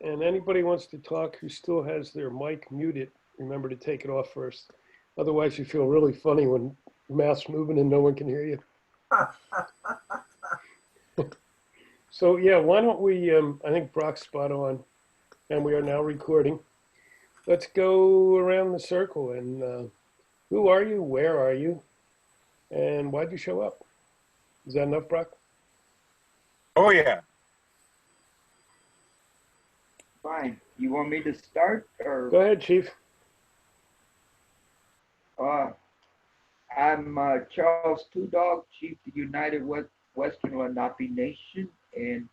And anybody wants to talk who still has their mic muted, remember to take it off first. Otherwise, you feel really funny when mouth's moving and no one can hear you. So yeah, why don't we, I think Brock's spot on, and we are now recording. Let's go around the circle and who are you, where are you, and why'd you show up? Is that enough, Brock? Oh yeah. Fine. You want me to start or? Go ahead, Chief. I'm Charles Two Dog, Chief of the United Western Lenape Nation, and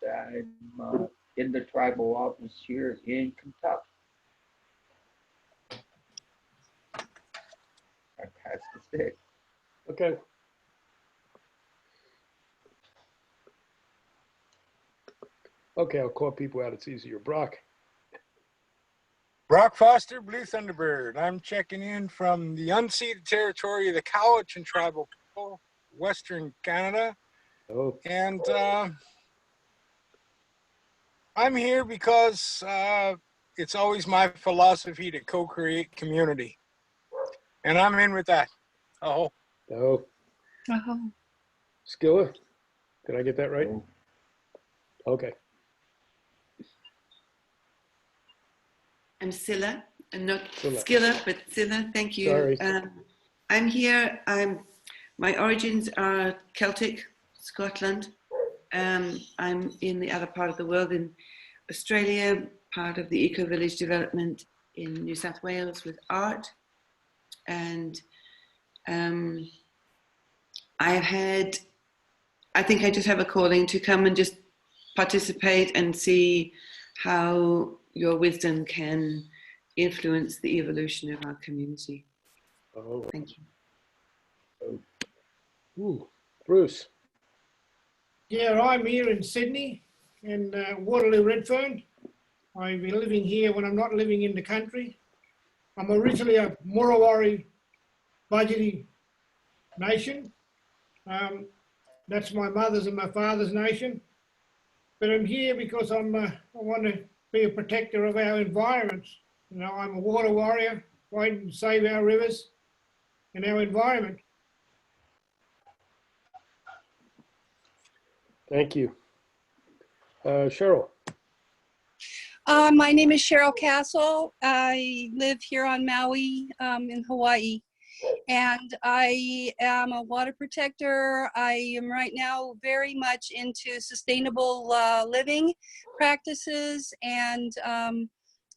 I'm in the tribal office here in Kentucky. I pass the stick. Okay. Okay, I'll call people out. It's easier. Brock. Brock Foster, Blue Thunderbird. I'm checking in from the unceded territory of the Cowichan tribal people, Western Canada. Oh. And I'm here because it's always my philosophy to co-create community. And I'm in with that. Oh. Oh. Skilla? Did I get that right? Okay. I'm Scylla, and not Scylla. Skilla, but Scylla. Thank you. Sorry. I'm here. My origins are Celtic, Scotland. I'm in the other part of the world, in Australia, part of the eco-village development in New South Wales with art. And I think I just have a calling to come and just participate and see how your wisdom can influence the evolution of our community. Oh. Thank you. Oh. Ooh. Bruce. Yeah, I'm here in Sydney, in Waterloo, Redfern. I've been living here when I'm not living in the country. I'm originally a Murawari Budgety nation. That's my mother's and my father's nation. But I'm here because I want to be a protector of our environments. You know, I'm a water warrior, fighting to save our rivers and our environment. Thank you. Cheryl. My name is Cherryl Castle. I live here on Maui in Hawaii, and I am a water protector. I am right now very much into sustainable living practices and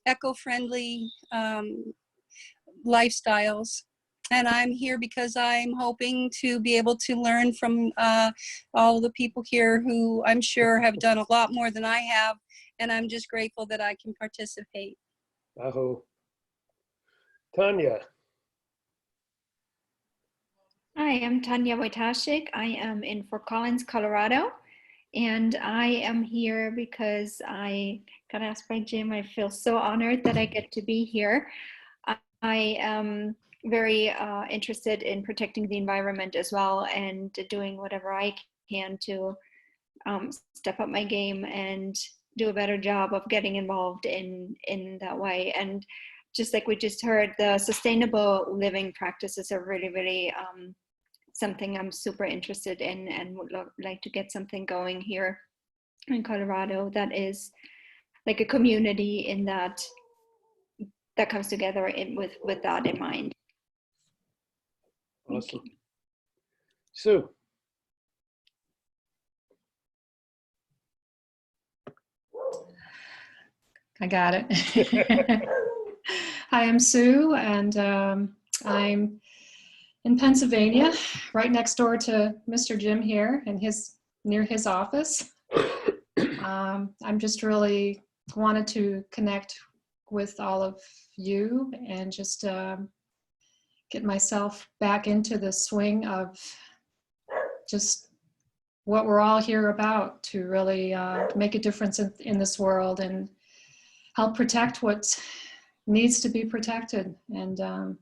eco-friendly lifestyles. And I'm here because I'm hoping to be able to learn from all the people here who I'm sure have done a lot more than I have. And I'm just grateful that I can participate. Aho. Tanja. Hi, I'm Tanja Woitasczyk. I am in Fort Collins, Colorado. And I am here because I got asked by Jim. I feel so honored that I get to be here. I am very interested in protecting the environment as well, and doing whatever I can to step up my game and do a better job of getting involved in that way. And just like we just heard, the sustainable living practices are really, really something I'm super interested in, and would like to get something going here in Colorado that is like a community in that comes together with that in mind. Awesome. Sue. I got it. Hi, I'm Sue, and I'm in Pennsylvania, right next door to Mr. Jim here, and near his office. I'm just really wanted to connect with all of you and just get myself back into the swing of just what we're all here about, to really make a difference in this world and help protect what needs to be protected. And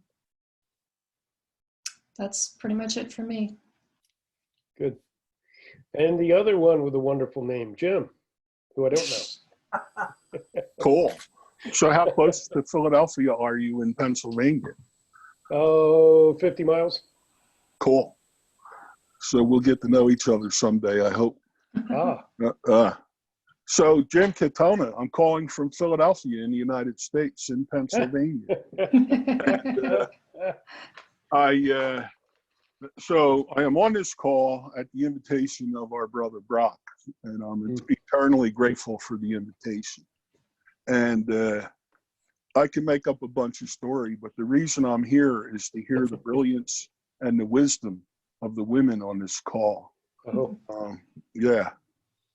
that's pretty much it for me. Good. And the other one with a wonderful name, Jim, who I don't know. Cool. So how close to Philadelphia are you in Pennsylvania? Oh, 50 miles. Cool. So we'll get to know each other someday, I hope. So Jim Katona, I'm calling from Philadelphia in the United States, in Pennsylvania. So I am on this call at the invitation of our brother Brock, and I'm eternally grateful for the invitation. And I can make up a bunch of story, but the reason I'm here is to hear the brilliance and the wisdom of the women on this call. Yeah,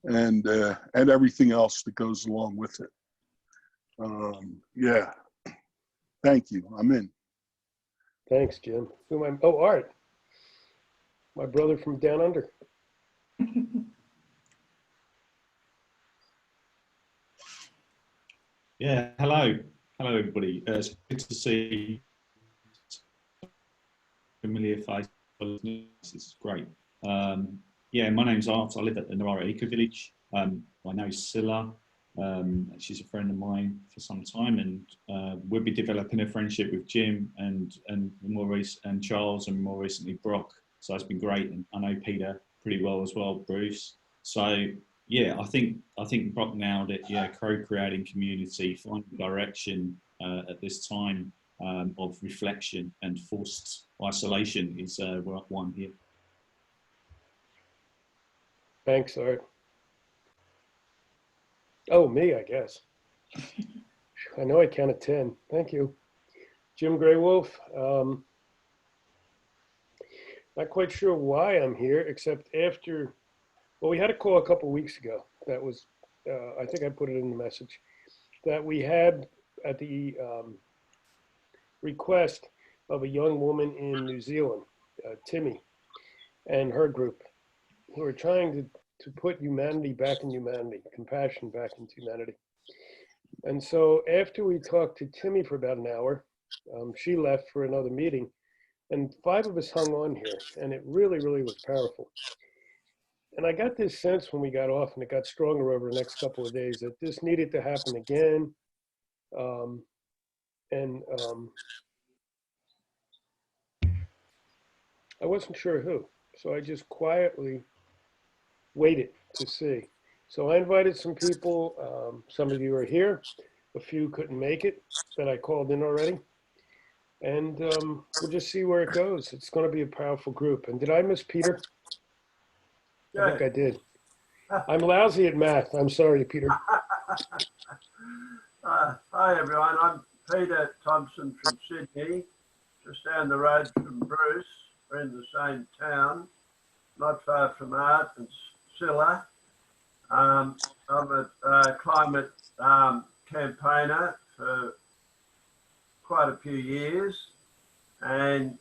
and everything else that goes along with it. Yeah, thank you. I'm in. Thanks, Jim. Who am I? Oh, Art, my brother from down under. Yeah, hello everybody. It's good to see familiar faces. It's great. Yeah, my name's Art. I live at the Narara Eco Village. I know Scylla. She's a friend of mine for some time, and we'll be developing a friendship with Jim and Maurice and Charles, and more recently Brock. So it's been great, and I know Peter pretty well as well, Bruce. So yeah, I think Brock nailed it. Yeah, co-creating community, finding direction at this time of reflection and forced isolation is one here. Thanks, Art. Oh, me, I guess. I know I counted 10. Thank you. Jim Graywolf. Not quite sure why I'm here, except after, well, we had a call a couple of weeks ago. That was, I think I put it in the message, that we had at the request of a young woman in New Zealand, Timmy, and her group, who are trying to put humanity back in humanity, compassion back into humanity. And so after we talked to Timmy for about an hour, she left for another meeting, and 5 of us hung on here, and it really, really was powerful. And I got this sense when we got off, and it got stronger over the next couple of days, that this needed to happen again. I wasn't sure who, so I just quietly waited to see. So I invited some people. Some of you are here. A few couldn't make it that I called in already. And we'll just see where it goes. It's going to be a powerful group. And did I miss Peter? I think I did. I'm lousy at math. I'm sorry, Peter. Hi, everyone. I'm Peter Thompson from Sydney, just down the road from Bruce. We're in the same town, not far from Art and Scylla. I'm a climate campaigner for quite a few years, and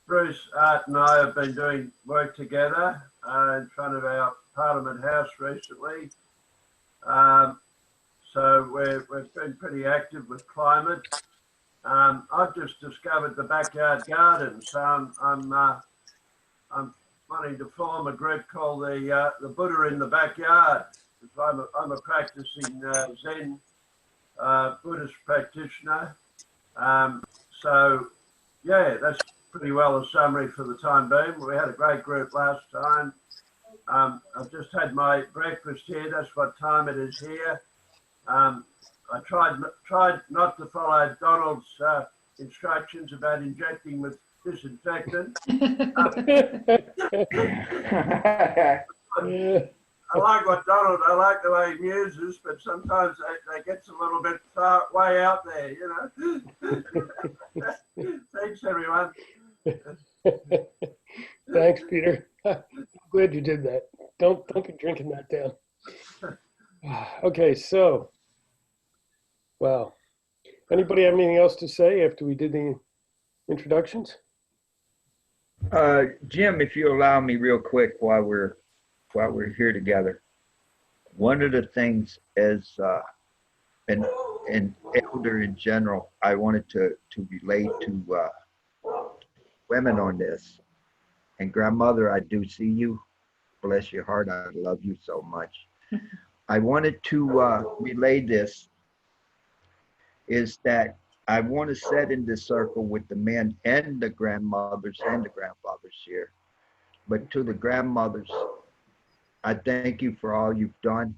Bruce, Art and I have been doing work together in front of our Parliament House recently. So we've been pretty active with climate. I've just discovered the backyard garden, so I'm wanting to form a group called the Buddha in the Backyard. I'm a practicing Zen Buddhist practitioner. So yeah, that's pretty well a summary for the time being. We had a great group last time. I've just had my breakfast here. That's what time it is here. I tried not to follow Donald's instructions about injecting with disinfectant. I like what Donald, I like the way he muses, but sometimes they gets a little bit way out there, you know. Thanks, everyone. Thanks, Peter. I'm glad you did that. Don't be drinking that down. Okay, so, wow. Anybody have anything else to say after we did the introductions? Jim, if you allow me real quick while we're here together. One of the things as an elder in general, I wanted to relate to women on this. And grandmother, I do see you. Bless your heart, I love you so much. I wanted to relay this is that I want to sit in this circle with the men and the grandmothers and the grandfathers here. But to the grandmothers, I thank you for all you've done.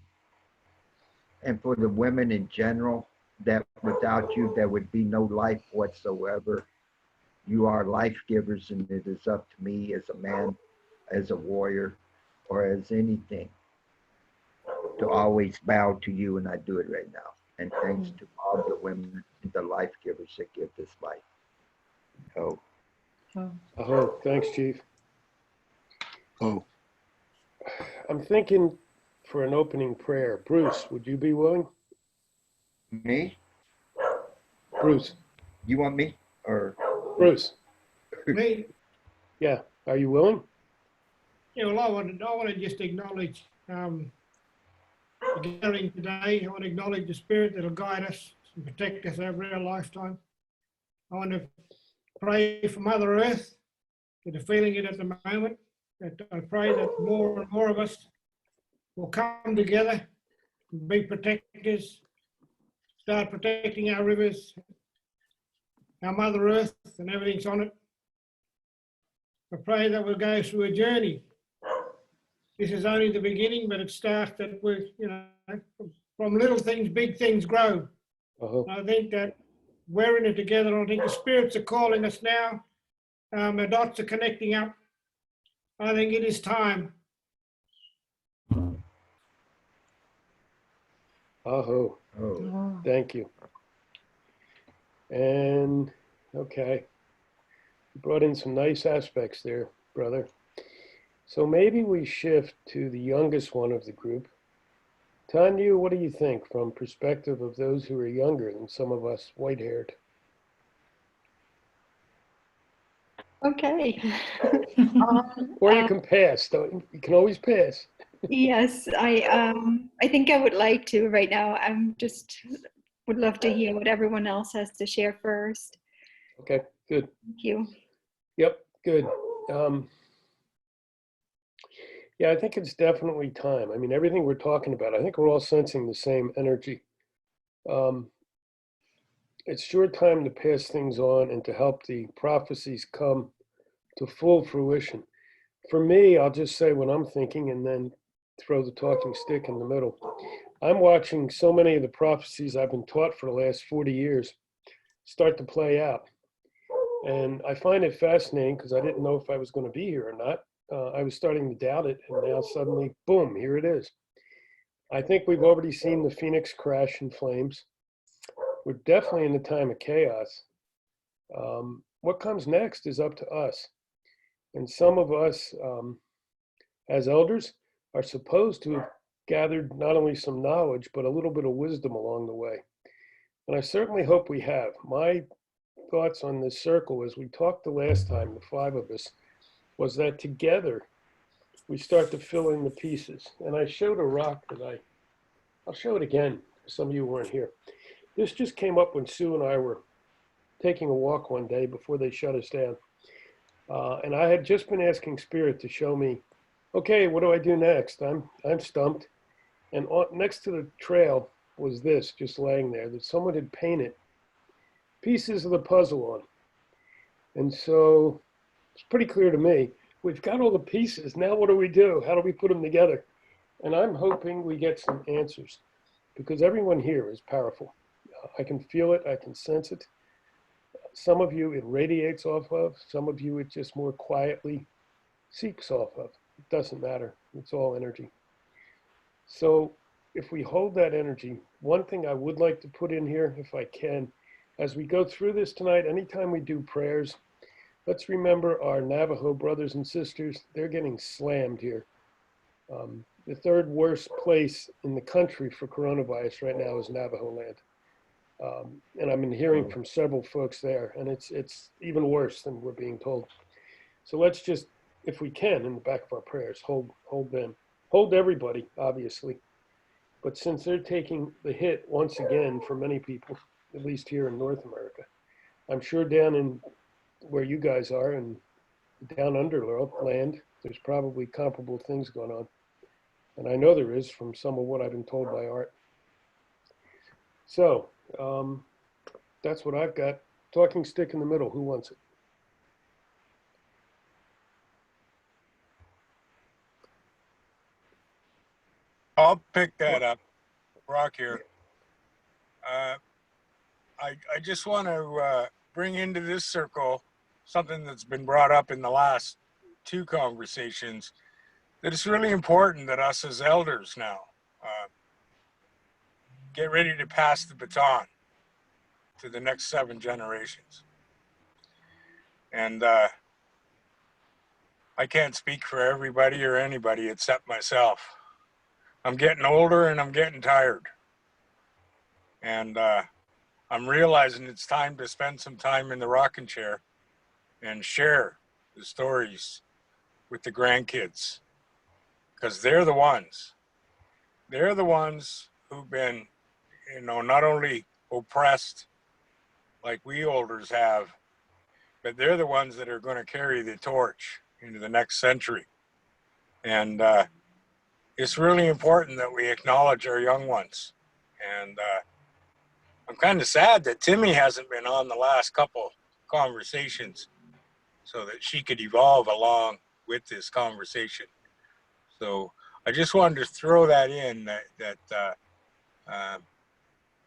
And for the women in general, that without you, there would be no life whatsoever. You are life givers, and it is up to me as a man, as a warrior, or as anything to always bow to you, and I do it right now. And thanks to all the women and the life givers that give this life. Oh. Oh, thanks, Chief. Oh, I'm thinking for an opening prayer. Bruce, would you be willing? Me? Bruce. You want me? Or Bruce. Me? Yeah. Are you willing? Yeah, well, I want to just acknowledge the gathering today. I want to acknowledge the spirit that will guide us and protect us over our lifetime. I want to pray for Mother Earth, that are feeling it at the moment. That I pray that more and more of us will come together and be protectors, start protecting our rivers, our Mother Earth and everything's on it. I pray that we'll go through a journey. This is only the beginning, but it starts that we're, from little things, big things grow. I think that we're in it together. I think the spirits are calling us now. The dots are connecting up. I think it is time. Oh, thank you. And okay, you brought in some nice aspects there, brother. So maybe we shift to the youngest one of the group. Tanja, what do you think from perspective of those who are younger than some of us white-haired? Okay. Or you can pass. You can always pass. Yes, I think I would like to right now. I'm just would love to hear what everyone else has to share first. Okay, good. Thank you. Yep, good. Yeah, I think it's definitely time. I mean, everything we're talking about, I think we're all sensing the same energy. It's sure time to pass things on and to help the prophecies come to full fruition. For me, I'll just say what I'm thinking and then throw the talking stick in the middle. I'm watching so many of the prophecies I've been taught for the last 40 years start to play out. And I find it fascinating because I didn't know if I was going to be here or not. I was starting to doubt it, and now suddenly, boom, here it is. I think we've already seen the Phoenix crash in flames. We're definitely in a time of chaos. What comes next is up to us. And some of us, as elders, are supposed to have gathered not only some knowledge, but a little bit of wisdom along the way. And I certainly hope we have. My thoughts on this circle, as we talked the last time, the 5 of us, was that together we start to fill in the pieces. And I showed a rock that I'll show it again, some of you weren't here. This just came up when Sue and I were taking a walk one day before they shut us down. And I had just been asking Spirit to show me, okay, what do I do next? I'm stumped. And next to the trail was this, just laying there, that someone had painted pieces of the puzzle on. And so it's pretty clear to me, we've got all the pieces. Now what do we do? How do we put them together? And I'm hoping we get some answers because everyone here is powerful. I can feel it. I can sense it. Some of you it radiates off of. Some of you it just more quietly seeps off of. It doesn't matter. It's all energy. So if we hold that energy, one thing I would like to put in here, if I can, as we go through this tonight, anytime we do prayers, let's remember our Navajo brothers and sisters. They're getting slammed here. The 3rd worst place in the country for coronavirus right now is Navajo land. And I've been hearing from several folks there, and it's even worse than we're being told. So let's just, if we can, in the back of our prayers, hold them. Hold everybody, obviously. But since they're taking the hit once again for many people, at least here in North America, I'm sure down in where you guys are and down under land, there's probably comparable things going on. And I know there is from some of what I've been told by Art. So that's what I've got. Talking stick in the middle. Who wants it? I'll pick that up. Brock here. I just want to bring into this circle something that's been brought up in the last 2 conversations, that it's really important that us as elders now get ready to pass the baton to the next 7 generations. And I can't speak for everybody or anybody except myself. I'm getting older and I'm getting tired. And I'm realizing it's time to spend some time in the rocking chair and share the stories with the grandkids, because they're the ones who've been, you know, not only oppressed like we elders have, but they're the ones that are going to carry the torch into the next century. And it's really important that we acknowledge our young ones. And I'm kind of sad that Timmy hasn't been on the last couple conversations so that she could evolve along with this conversation. So I just wanted to throw that in, that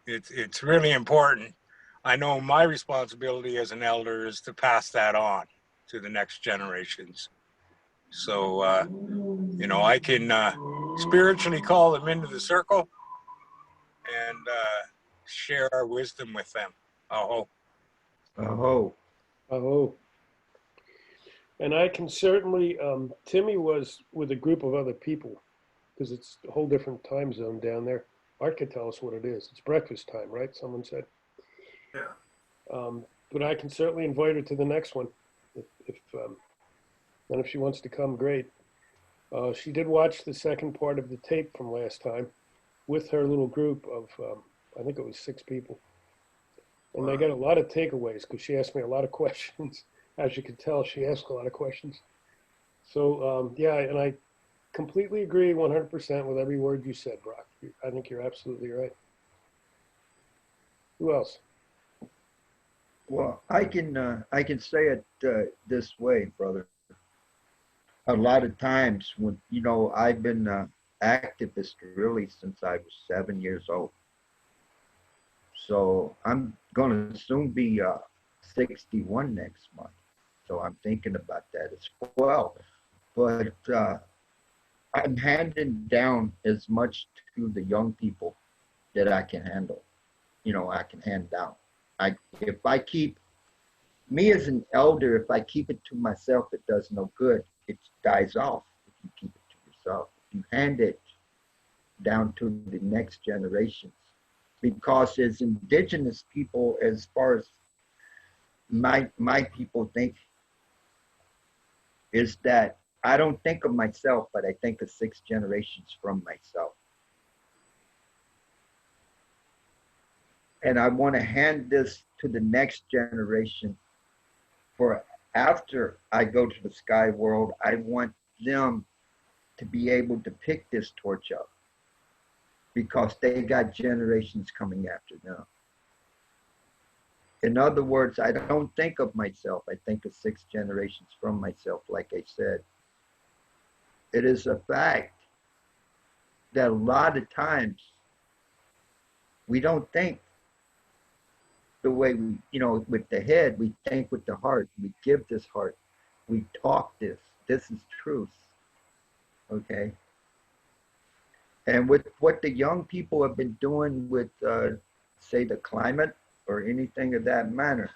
it's really important. I know my responsibility as an elder is to pass that on to the next generations. So, you know, I can spiritually call them into the circle and share our wisdom with them. Aho. Oh, Oh. And I can certainly, Timmy was with a group of other people, because it's a whole different time zone down there. Art could tell us what it is. It's breakfast time, right? Someone said. Yeah. But I can certainly invite her to the next one. And if she wants to come, great. She did watch the second part of the tape from last time with her little group of, I think it was 6 people. And they got a lot of takeaways because she asked me a lot of questions. As you can tell, she asked a lot of questions. So, yeah, and I completely agree 100% with every word you said, Brock. I think you're absolutely right. Who else? well, I can say it this way, brother. A lot of times when, you know, I've been activist really since I was 7 years old. So I'm going to soon be 61 next month. So I'm thinking about that as well. But I'm handing down as much to the young people that I can handle. You know, I can hand down. If I keep, me as an elder, if I keep it to myself, it does no good. It dies off if you keep it to yourself. If you hand it down to the next generations. Because as indigenous people, as far as my people think, is that I don't think of myself, but I think of 6 generations from myself. And I want to hand this to the next generation for after I go to the sky world. I want them to be able to pick this torch up because they got generations coming after them. In other words, I don't think of myself. I think of 6 generations from myself, like I said. It is a fact that a lot of times we don't think the way we, you know, with the head, we think with the heart. We give this heart. We talk this. This is truth. Okay? And with what the young people have been doing with, say, the climate or anything of that manner,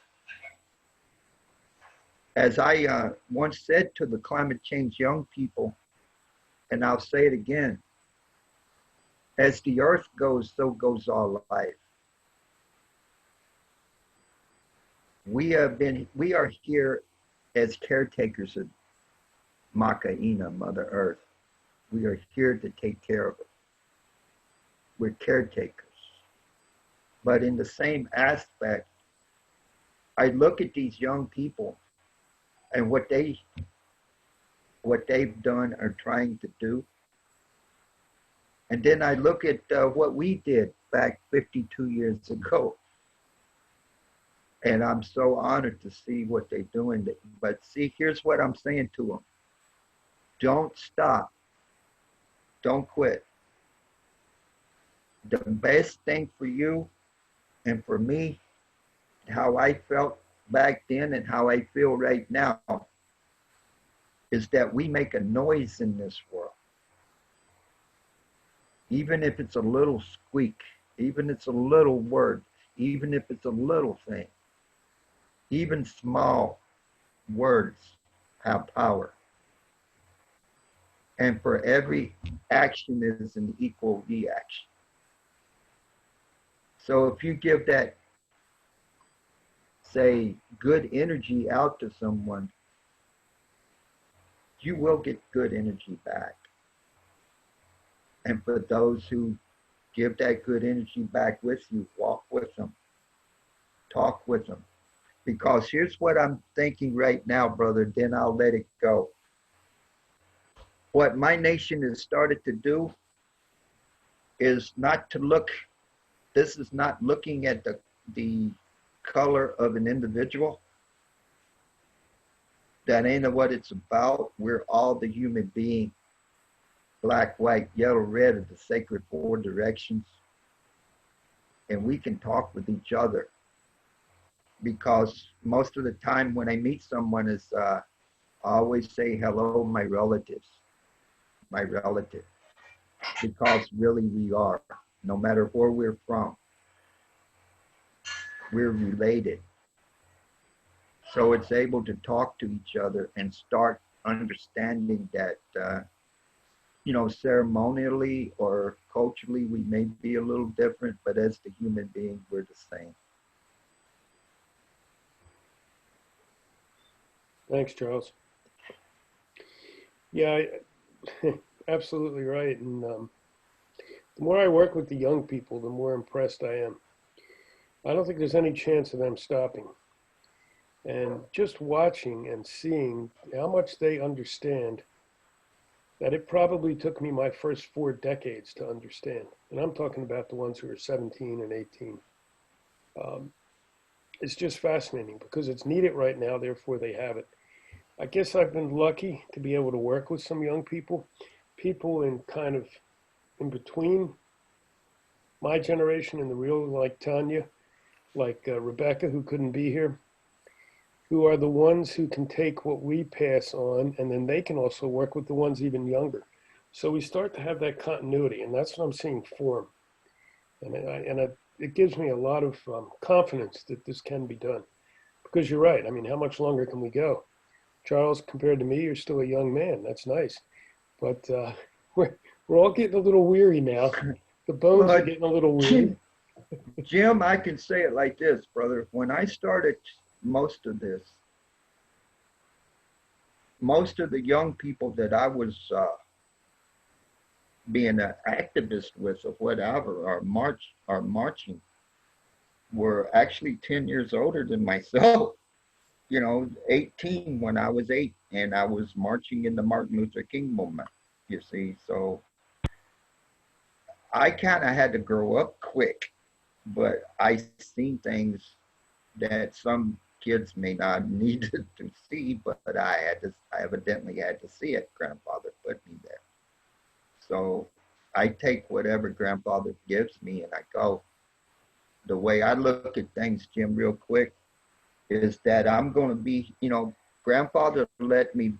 as I once said to the climate change young people, and I'll say it again, as the earth goes, so goes our life. We are here as caretakers of Makaina, Mother Earth. We are here to take care of it. We're caretakers. But in the same aspect, I look at these young people and what they've done or trying to do, And then I look at what we did back 52 years ago. And I'm so honored to see what they're doing. But see, here's what I'm saying to them. Don't stop. Don't quit. The best thing for you and for me, how I felt back then and how I feel right now, is that we make a noise in this world. Even if it's a little squeak, even if it's a little word, even if it's a little thing, even small words have power. And for every action is an equal reaction. So if you give that, say, good energy out to someone, you will get good energy back. And for those who give that good energy back with you, walk with them, talk with them. Because here's what I'm thinking right now, brother, then I'll let it go. What my nation has started to do is not to look, this is not looking at the color of an individual. That ain't what it's about. We're all the human being. Black, white, yellow, red are the sacred four directions. And we can talk with each other. Because most of the time when I meet someone is, I always say, hello, my relatives. My relative. Because really we are. No matter where we're from. We're related. So it's able to talk to each other and start understanding that, you know, ceremonially or culturally, we may be a little different, but as the human being, we're the same. Thanks, Charles. Yeah, absolutely right. And the more I work with the young people, the more impressed I am. I don't think there's any chance of them stopping. And just watching and seeing how much they understand, that it probably took me my first 4 decades to understand. And I'm talking about the ones who are 17 and 18. It's just fascinating because it's needed right now, therefore they have it. I guess I've been lucky to be able to work with some young people, people in kind of in between my generation and the real, like Tanja, like Rebecca, who couldn't be here, who are the ones who can take what we pass on, and then they can also work with the ones even younger. So we start to have that continuity, and that's what I'm seeing form. And it gives me a lot of confidence that this can be done. Because you're right, I mean, how much longer can we go? Charles, compared to me, you're still a young man. That's nice. But we're all getting a little weary now. The bones are getting a little weary. Jim, I can say it like this, brother. When I started most of this, most of the young people that I was being an activist with or whatever, or marching, were actually 10 years older than myself. You know, 18 when I was 8, and I was marching in the Martin Luther King movement, you see. So I kind of had to grow up quick, but I seen things that some kids may not need to see, but I evidently had to see it. Grandfather put me there. So I take whatever grandfather gives me and I go. The way I look at things, Jim, real quick, is that I'm going to be, you know, grandfather let me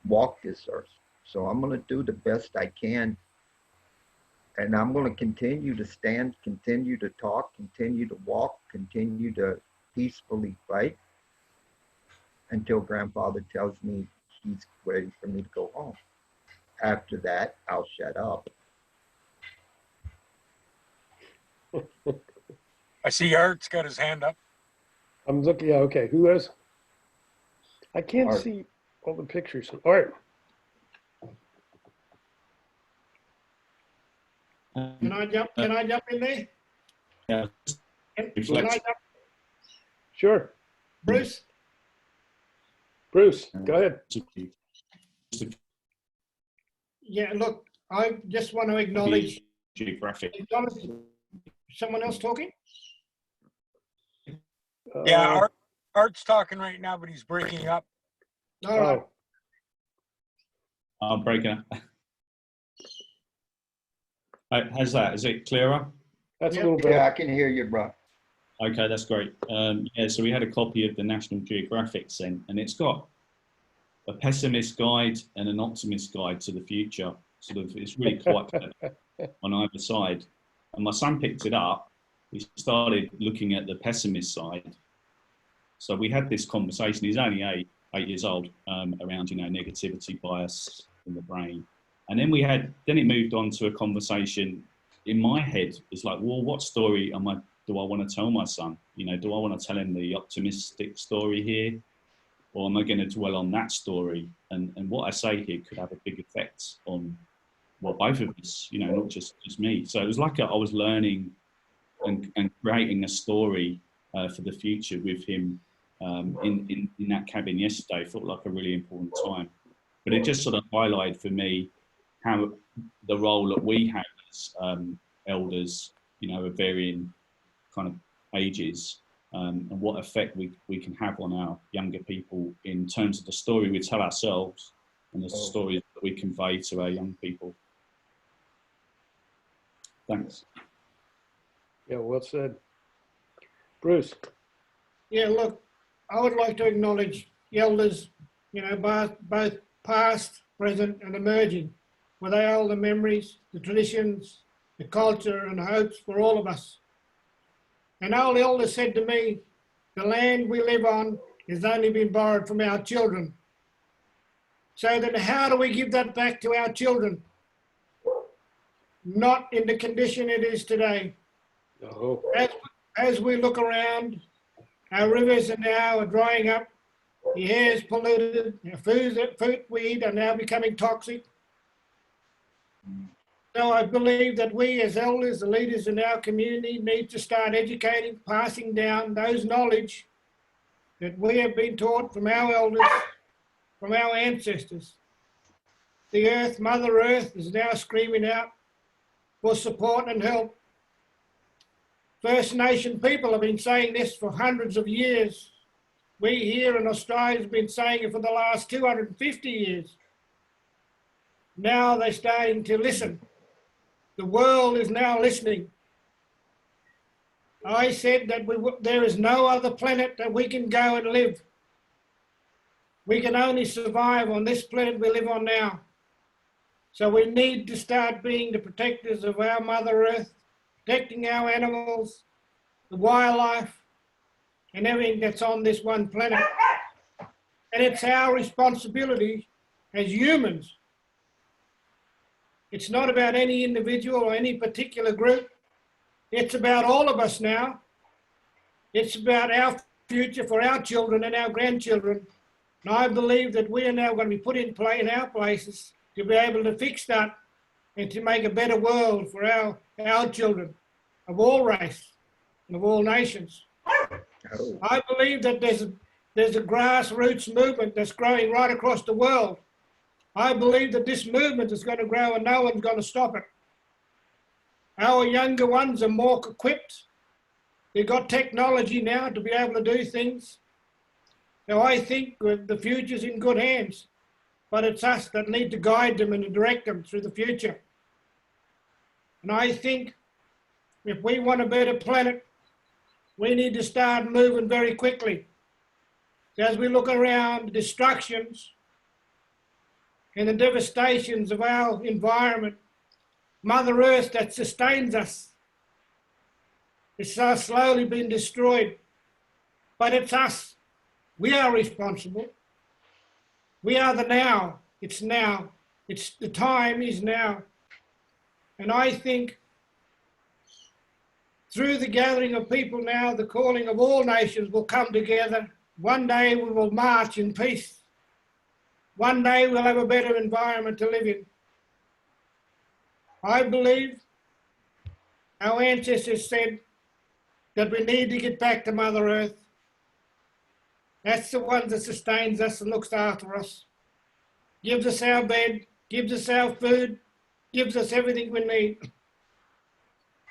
walk this earth. So I'm going to do the best I can. And I'm going to continue to stand, continue to talk, continue to walk, continue to peacefully fight until grandfather tells me he's ready for me to go home. After that, I'll shut up. I see Art's got his hand up. I'm looking, yeah, okay, who is? I can't Art. see all the pictures. Art. Can I jump in there? Yeah. Can I jump? Sure. Bruce? Bruce, go ahead. Yeah, look, I just want to acknowledge Geographic. Someone else talking? Yeah, Art's talking right now, but he's breaking up. All right. I'm breaking up. How's that? Is it clearer? That's Yeah. a little better. Yeah, I can hear you, bro. Okay, that's great. Yeah, so we had a copy of the National Geographic sent, and it's got a pessimist guide and an optimist guide to the future. Sort of, it's really quite clever on either side. And my son picked it up. He started looking at the pessimist side. So we had this conversation. He's only eight years old, around, you know, negativity bias in the brain. And then then it moved on to a conversation in my head. It's like, well, what story do I want to tell my son? You know, do I want to tell him the optimistic story here? Or am I going to dwell on that story? And what I say here could have a big effect on, well, both of us, you know, not just me. So it was like I was learning and creating a story for the future with him in that cabin yesterday. Felt like a really important time. But it just sort of highlighted for me how the role that we have as elders, you know, of varying kind of ages, and what effect we can have on our younger people in terms of the story we tell ourselves and the stories that we convey to our young people. Thanks. Yeah, well said. Bruce. Yeah, look, I would like to acknowledge the elders, you know, both past, present and emerging, where they hold the memories, the traditions, the culture and hopes for all of us. An old elder said to me, the land we live on has only been borrowed from our children. So then how do we give that back to our children? Not in the condition it is today. Oh. As we look around, our rivers are now drying up, the air is polluted, our food we eat are now becoming toxic. So I believe that we as elders, the leaders in our community, need to start educating, passing down those knowledge that we have been taught from our elders, from our ancestors. The earth, Mother Earth, is now screaming out for support and help. First Nation people have been saying this for hundreds of years. We here in Australia have been saying it for the last 250 years. Now they're starting to listen. The world is now listening. I said that there is no other planet that we can go and live. We can only survive on this planet we live on now. So we need to start being the protectors of our Mother Earth, protecting our animals, the wildlife, and everything that's on this one planet. And it's our responsibility as humans. It's not about any individual or any particular group. It's about all of us now. It's about our future for our children and our grandchildren. And I believe that we are now going to be put in our places to be able to fix that and to make a better world for our children of all race and of all nations. Oh. I believe that there's a grassroots movement that's growing right across the world. I believe that this movement is going to grow and no one's going to stop it. Our younger ones are more equipped. They've got technology now to be able to do things. So I think the future's in good hands, but it's us that need to guide them and to direct them through the future. And I think if we want a better planet, we need to start moving very quickly. So as we look around the destructions and the devastations of our environment, Mother Earth that sustains us is so slowly being destroyed. But it's us. We are responsible. We are the now. It's now. The time is now. And I think through the gathering of people now, the calling of all nations will come together. One day we will march in peace. One day we'll have a better environment to live in. I believe our ancestors said that we need to get back to Mother Earth. That's the one that sustains us and looks after us. Gives us our bed, gives us our food, gives us everything we need.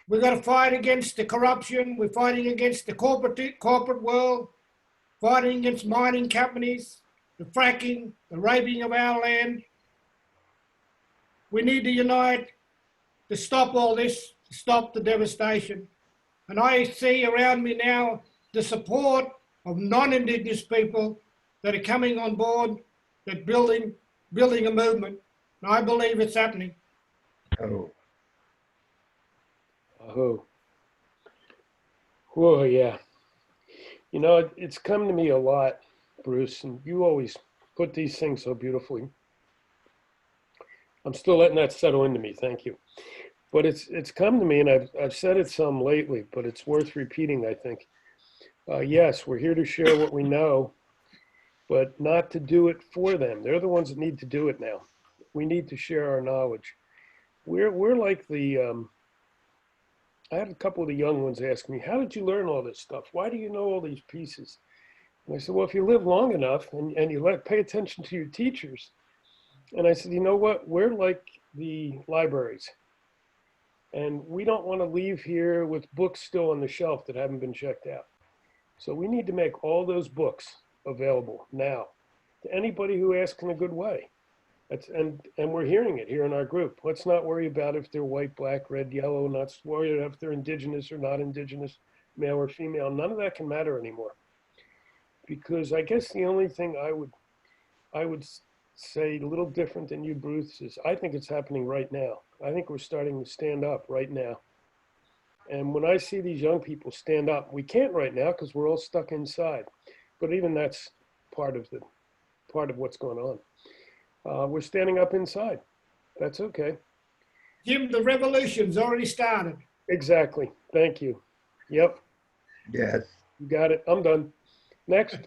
We've got to fight against the corruption. We're fighting against the corporate world, fighting against mining companies, the fracking, the raping of our land. We need to unite to stop all this, to stop the devastation. And I see around me now the support of non-indigenous people that are coming on board, that building a movement. And I believe it's happening. Oh, Oh. Whoa, yeah. You know, it's come to me a lot, Bruce, and you always put these things so beautifully. I'm still letting that settle into me, thank you. But it's come to me, and I've said it some lately, but it's worth repeating, I think. Yes, we're here to share what we know, but not to do it for them. They're the ones that need to do it now. We need to share our knowledge. We're like the, I had a couple of the young ones ask me, how did you learn all this stuff? Why do you know all these pieces? And I said, well, if you live long enough and you pay attention to your teachers. And I said, you know what? We're like the libraries. And we don't want to leave here with books still on the shelf that haven't been checked out. So we need to make all those books available now to anybody who asks in a good way. And we're hearing it here in our group. Let's not worry about if they're white, black, red, yellow, not worry about if they're indigenous or not indigenous, male or female. None of that can matter anymore. Because I guess the only thing I would say a little different than you, Bruce, is I think it's happening right now. I think we're starting to stand up right now. And when I see these young people stand up, we can't right now because we're all stuck inside. But even that's part of what's going on. We're standing up inside. That's okay. Jim, the revolution's already started. Exactly. Thank you. Yep. yes. You got it. I'm done. Next.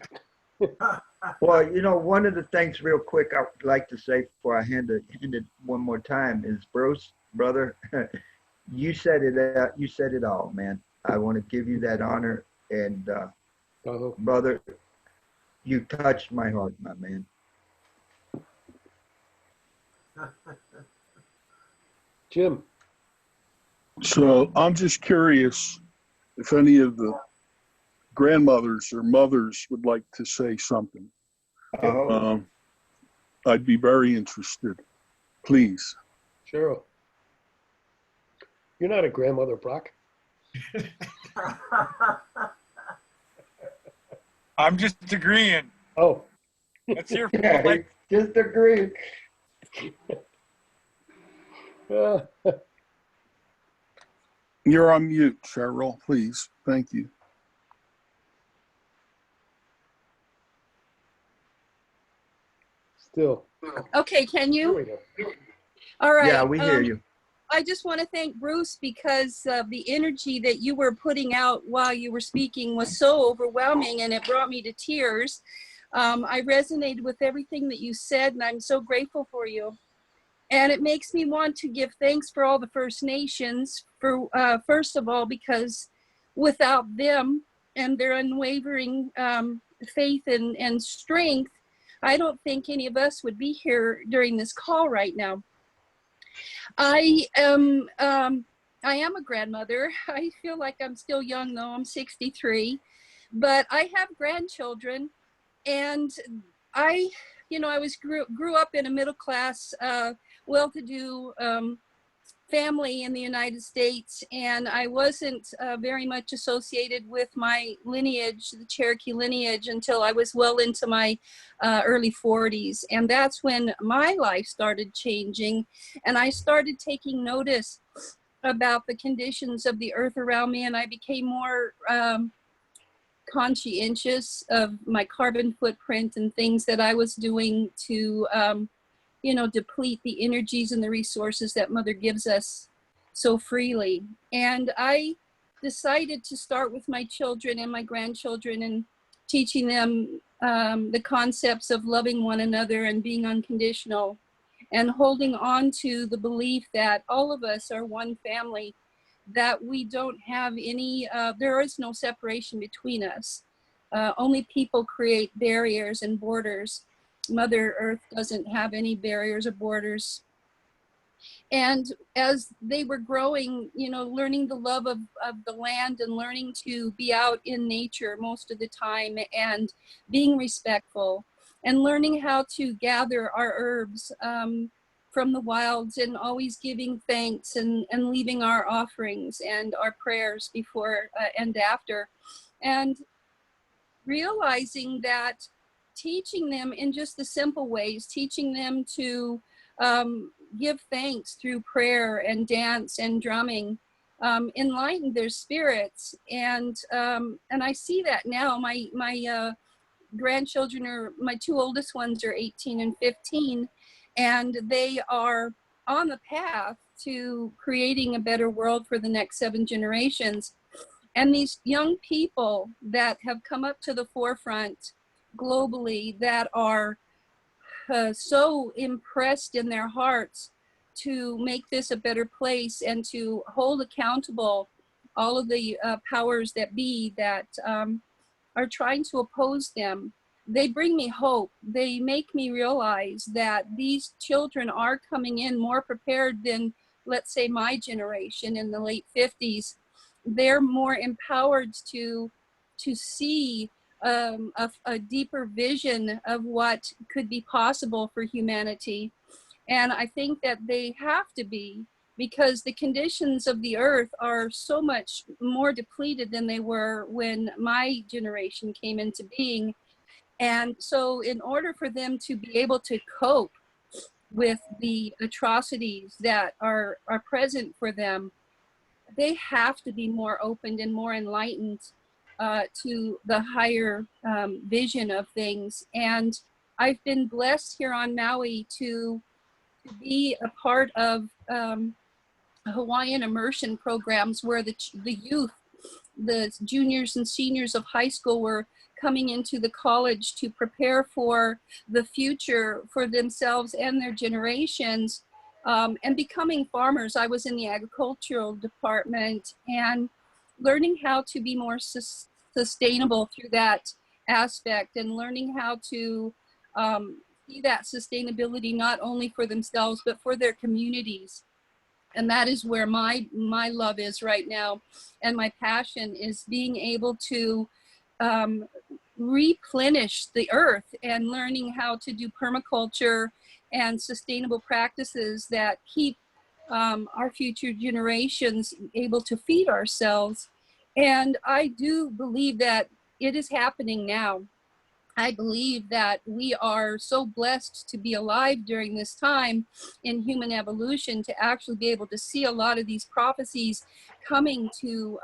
Well, you know, one of the things real quick I would like to say before I hand it one more time is, Bruce, brother, you said it all, man. I want to give you that honor. And brother, you touched my heart, my man. Jim. So I'm just curious if any of the grandmothers or mothers would like to say something. I'd be very interested. Please. Cherryl. You're not a grandmother, Brock. I'm just agreeing. Oh. Let's hear from Yeah, like just agree. You're on mute, Cheryl, please. Thank you. Still. Okay, can There you? we go. All right. Yeah, we hear you. I just want to thank Bruce because the energy that you were putting out while you were speaking was so overwhelming, and it brought me to tears. I resonated with everything that you said, and I'm so grateful for you. And it makes me want to give thanks for all the First Nations, for first of all, because without them and their unwavering faith and strength, I don't think any of us would be here during this call right now. I am a grandmother. I feel like I'm still young though. I'm 63, but I have grandchildren, and I grew up in a middle class, well-to-do family in the United States, and I wasn't very much associated with my lineage, the Cherokee lineage, until I was well into my early 40s. And that's when my life started changing, and I started taking notice about the conditions of the earth around me, and I became more conscientious of my carbon footprint and things that I was doing to deplete the energies and the resources that Mother gives us so freely. And I decided to start with my children and my grandchildren and teaching them the concepts of loving one another and being unconditional, and holding on to the belief that all of us are one family, that we don't have any, there is no separation between us. Only people create barriers and borders. Mother Earth doesn't have any barriers or borders. And as they were growing, you know, learning the love of the land and learning to be out in nature most of the time and being respectful and learning how to gather our herbs from the wilds and always giving thanks and leaving our offerings and our prayers before and after. And realizing that teaching them in just the simple ways, teaching them to give thanks through prayer and dance and drumming, enlighten their spirits. And I see that now. My grandchildren my two oldest ones are 18 and 15, and they are on the path to creating a better world for the next 7 generations. And these young people that have come up to the forefront globally that are so impressed in their hearts to make this a better place and to hold accountable all of the powers that be that are trying to oppose them. They bring me hope. They make me realize that these children are coming in more prepared than, let's say, my generation in the late 50s. They're more empowered to see a deeper vision of what could be possible for humanity. And I think that they have to be, because the conditions of the earth are so much more depleted than they were when my generation came into being. And so in order for them to be able to cope with the atrocities that are present for them, they have to be more open and more enlightened to the higher vision of things. And I've been blessed here on Maui to be a part of Hawaiian immersion programs where the youth, the juniors and seniors of high school, were coming into the college to prepare for the future for themselves and their generations, and becoming farmers. I was in the agricultural department and learning how to be more sustainable through that aspect, and learning how to see that sustainability not only for themselves but for their communities. And that is where my love is right now, and my passion is being able to replenish the earth and learning how to do permaculture and sustainable practices that keep our future generations able to feed ourselves. And I do believe that it is happening now. I believe that we are so blessed to be alive during this time in human evolution to actually be able to see a lot of these prophecies coming to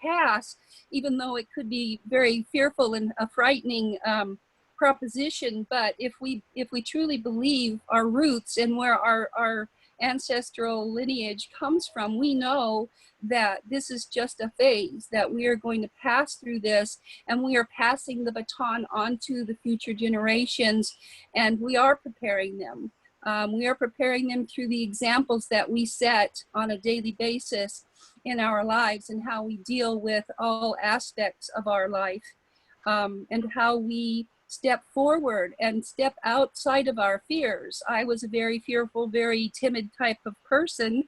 pass, even though it could be very fearful and a frightening proposition. But if we truly believe our roots and where our ancestral lineage comes from, we know that this is just a phase, that we are going to pass through this, and we are passing the baton on to the future generations, and we are preparing them. We are preparing them through the examples that we set on a daily basis in our lives, and how we deal with all aspects of our life, and how we step forward and step outside of our fears. I was a very fearful, very timid type of person,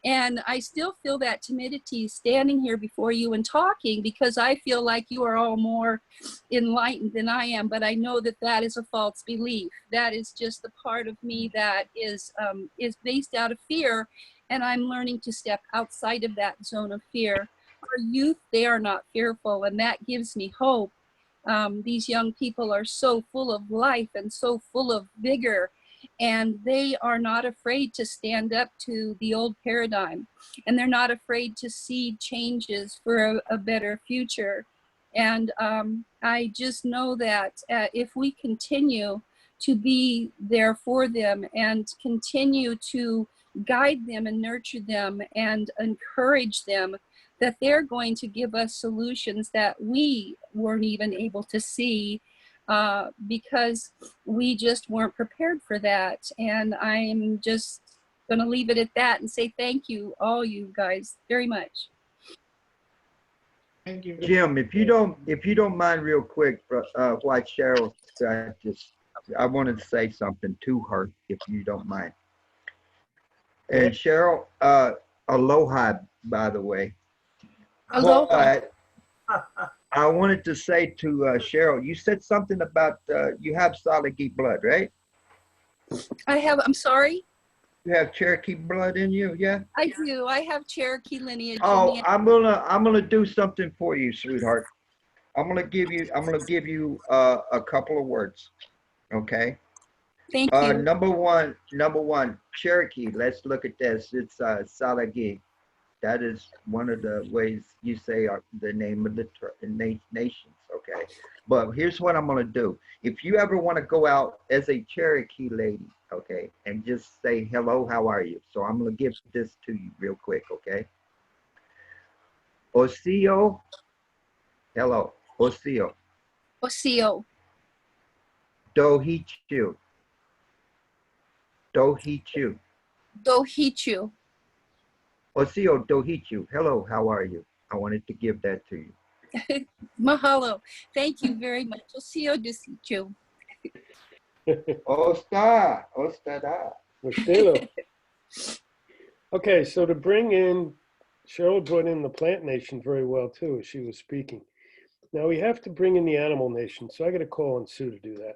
and I still feel that timidity standing here before you and talking, because I feel like you are all more enlightened than I am, but I know that that is a false belief. That is just the part of me that is based out of fear, and I'm learning to step outside of that zone of fear. Our youth, they are not fearful, and that gives me hope. These young people are so full of life and so full of vigor, and they are not afraid to stand up to the old paradigm, and they're not afraid to see changes for a better future. And I just know that if we continue to be there for them and continue to guide them and nurture them and encourage them, that they're going to give us solutions that we weren't even able to see, because we just weren't prepared for that. And I'm just gonna leave it at that and say thank you, all you guys, very much. Thank you. Jim, if you don't mind real quick, while Cherryl, I wanted to say something to her, if you don't mind. And Cheryl, aloha, by the way. Aloha. But I wanted to say to Cheryl, you said something about you have Salagi blood, right? I'm sorry? You have Cherokee blood in you, yeah? I do. I have Cherokee lineage. Oh, I'm gonna do something for you, sweetheart. I'm gonna give you a couple of words, okay? Thank you. Number one, Cherokee. Let's look at this. It's Salagi. That is one of the ways you say the name of the nations, okay? But here's what I'm gonna do. If you ever want to go out as a Cherokee lady, okay, and just say hello, how are you? So I'm gonna give this to you real quick, okay? Osio, hello, Osio. Osio. Dohichu. Dohichu. Dohichu. Osio Dohichu. Hello, how are you? I wanted to give that to you. Mahalo. Thank you very much. Osio Dosichu. Osta. Ostada. Ostelo. Okay, so to bring in, Cheryl brought in the plant nation very well too, as she was speaking. Now we have to bring in the animal nation, so I got to call on Sue to do that.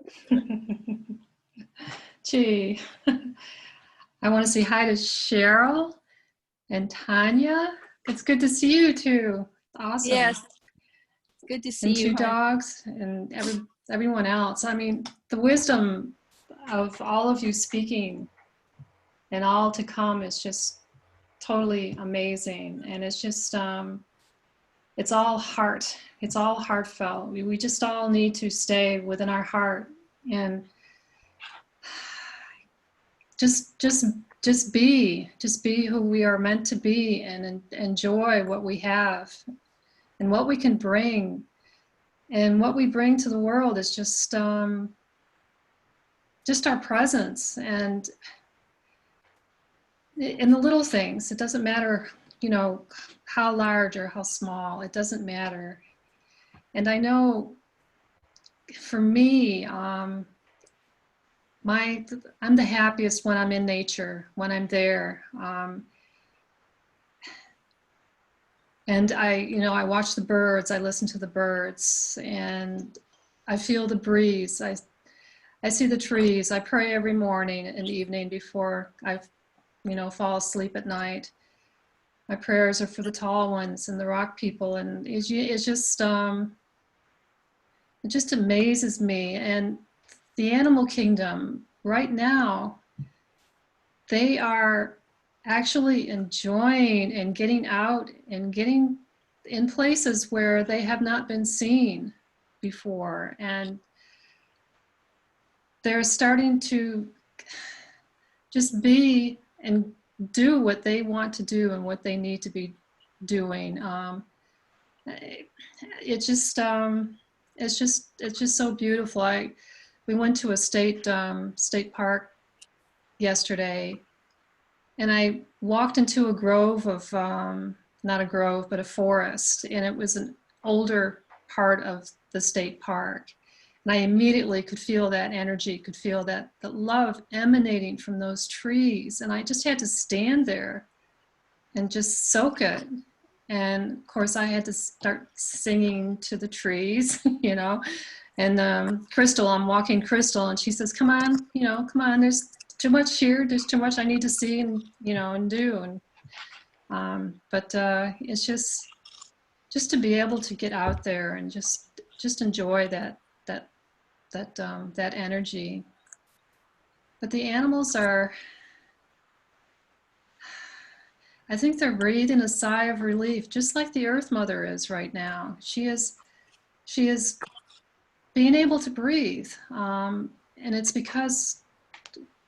Gee, I want to say hi to Cheryl and Tanya. It's good to see you too. Awesome. Yes. It's good to see And you. two dogs and everyone else. I mean, the wisdom of all of you speaking and all to come is just totally amazing. And it's just, it's all heart. It's all heartfelt. We just all need to stay within our heart and just be who we are meant to be and enjoy what we have and what we can bring. And what we bring to the world is just our presence and in the little things. It doesn't matter, you know, how large or how small, it doesn't matter. And I know for me, I'm the happiest when I'm in nature, when I'm there. And I watch the birds, I listen to the birds, and I feel the breeze. I see the trees. I pray every morning and evening before I, fall asleep at night. My prayers are for the tall ones and the rock people, and it just amazes me. And the animal kingdom right now, they are actually enjoying and getting out and getting in places where they have not been seen before. And they're starting to just be and do what they want to do and what they need to be doing. It's just so beautiful. We went to a state park yesterday, and I walked into a grove of, not a grove, but a forest, and it was an older part of the state park. And I immediately could feel that energy, could feel that love emanating from those trees. And I just had to stand there and just soak it. And of course I had to start singing to the trees, And Crystal, I'm walking Crystal, and she says, come on, come on, there's too much here. There's too much I need to see and, and do. And, but it's just to be able to get out there and just enjoy that energy. But the animals I think they're breathing a sigh of relief, just like the Earth Mother is right now. She is being able to breathe. And it's because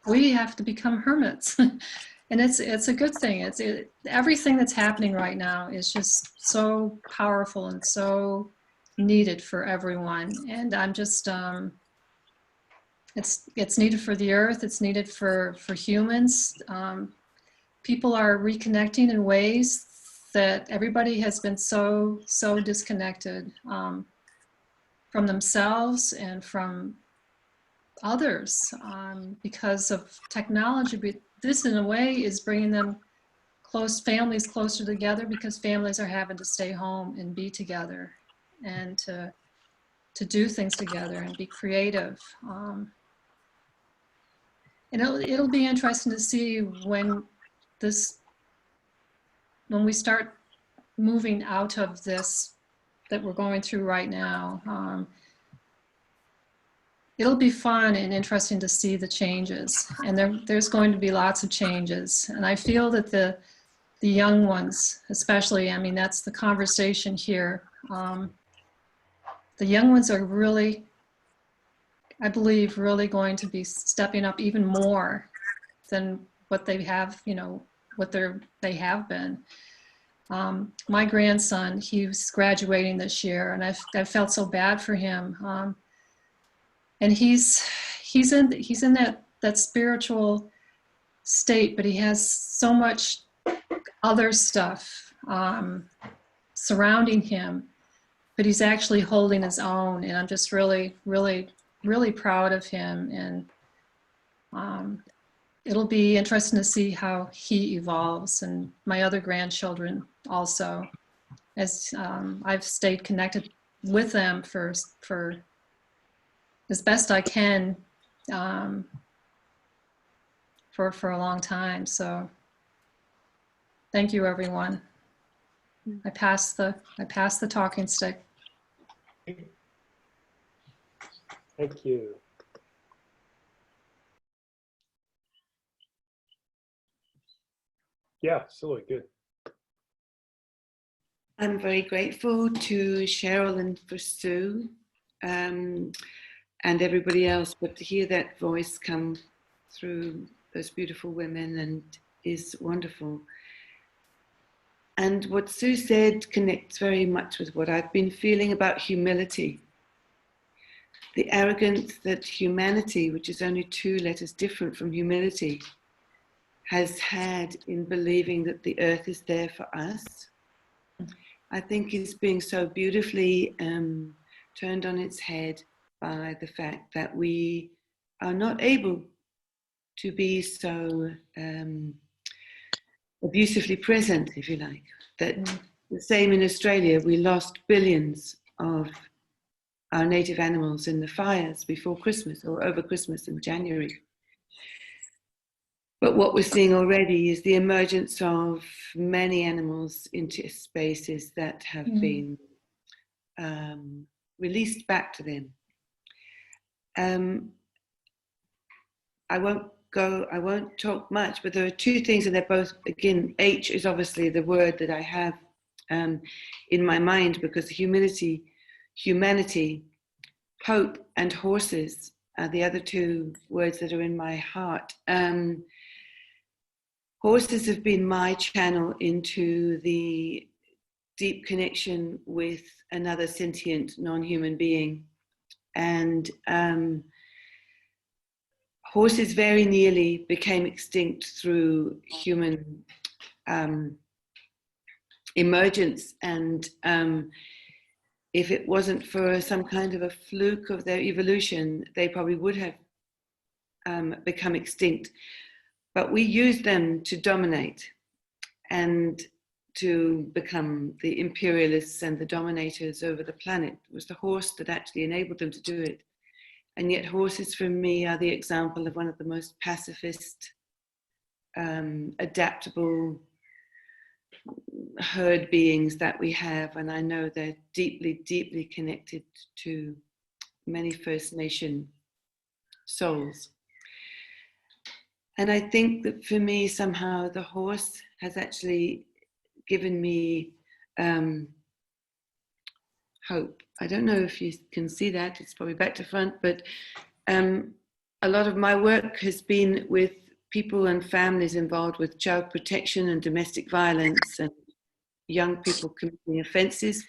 we have to become hermits. And it's a good thing. Everything that's happening right now is just so powerful and so needed for everyone. And I'm just, it's needed for the earth. It's needed for humans. People are reconnecting in ways that everybody has been so disconnected from themselves and from others because of technology, this in a way is bringing them families closer together, because families are having to stay home and be together and to do things together and be creative. And it'll be interesting to see when we start moving out of this that we're going through right now. It'll be fun and interesting to see the changes, and there's going to be lots of changes. And I feel that the young ones, especially, I mean, that's the conversation here. The young ones are really, I believe, really going to be stepping up even more than what they have, what they have been. My grandson, he's graduating this year, and I felt so bad for him. And he's in that spiritual state, but he has so much other stuff surrounding him, but he's actually holding his own, and I'm just really, really, really proud of him. And it'll be interesting to see how he evolves, and my other grandchildren also, as I've stayed connected with them for as best I can for a long time. So thank you, everyone. I pass the talking stick. Thank you. Yeah, silly, good. I'm very grateful to Cherryl and for Sue and everybody else, but to hear that voice come through those beautiful women and is wonderful. And what Sue said connects very much with what I've been feeling about humility. The arrogance that humanity, which is only 2 letters different from humility, has had in believing that the earth is there for us, I think is being so beautifully turned on its head by the fact that we are not able to be so abusively present, if you like. That the same in Australia, we lost billions of our native animals in the fires before Christmas or over Christmas in January. But what we're seeing already is the emergence of many animals into spaces that have been released back to them. I won't talk much, but there are 2 things, and they're both, again, H is obviously the word that I have in my mind, because humanity, hope, and horses are the other 2 words that are in my heart. Horses have been my channel into the deep connection with another sentient non-human being. And horses very nearly became extinct through human emergence. And if it wasn't for some kind of a fluke of their evolution, they probably would have become extinct. But we used them to dominate and to become the imperialists and the dominators over the planet. It was the horse that actually enabled them to do it. And yet horses for me are the example of one of the most pacifist, adaptable herd beings that we have. And I know they're deeply, deeply connected to many First Nation souls. And I think that for me, somehow the horse has actually given me hope. I don't know if you can see that, it's probably back to front, but a lot of my work has been with people and families involved with child protection and domestic violence and young people committing offenses.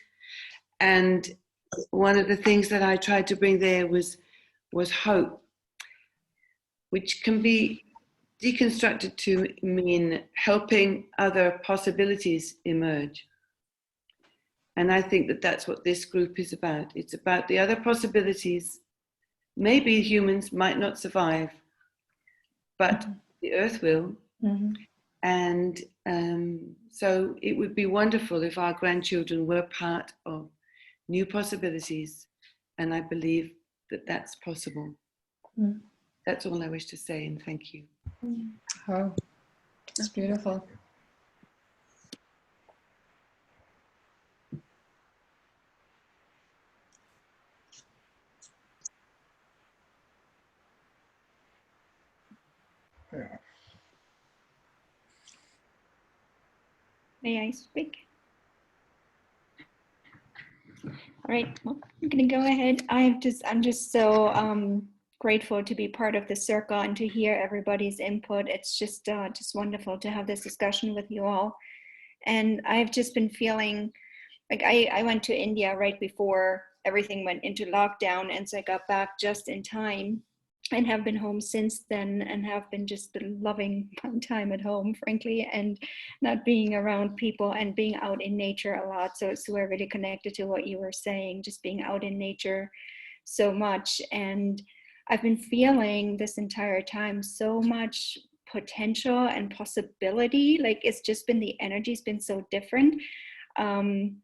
And one of the things that I tried to bring there was hope, which can be deconstructed to mean helping other possibilities emerge. And I think that that's what this group is about. It's about the other possibilities. Maybe humans might not survive, but the earth will. Mhm. And so it would be wonderful if our grandchildren were part of new possibilities. And I believe that that's possible. Mm. That's all I wish to say, and thank you. Oh, it's beautiful. May I speak? All right, well, I'm gonna go ahead. I'm just so grateful to be part of the circle and to hear everybody's input. It's just wonderful to have this discussion with you all. And I've just been feeling like I went to India right before everything went into lockdown, and so I got back just in time and have been home since then, and have been just been loving my time at home, frankly, and not being around people and being out in nature a lot. So we're really connected to what you were saying, just being out in nature so much. And I've been feeling this entire time so much potential and possibility. Like it's just been, the energy's been so different from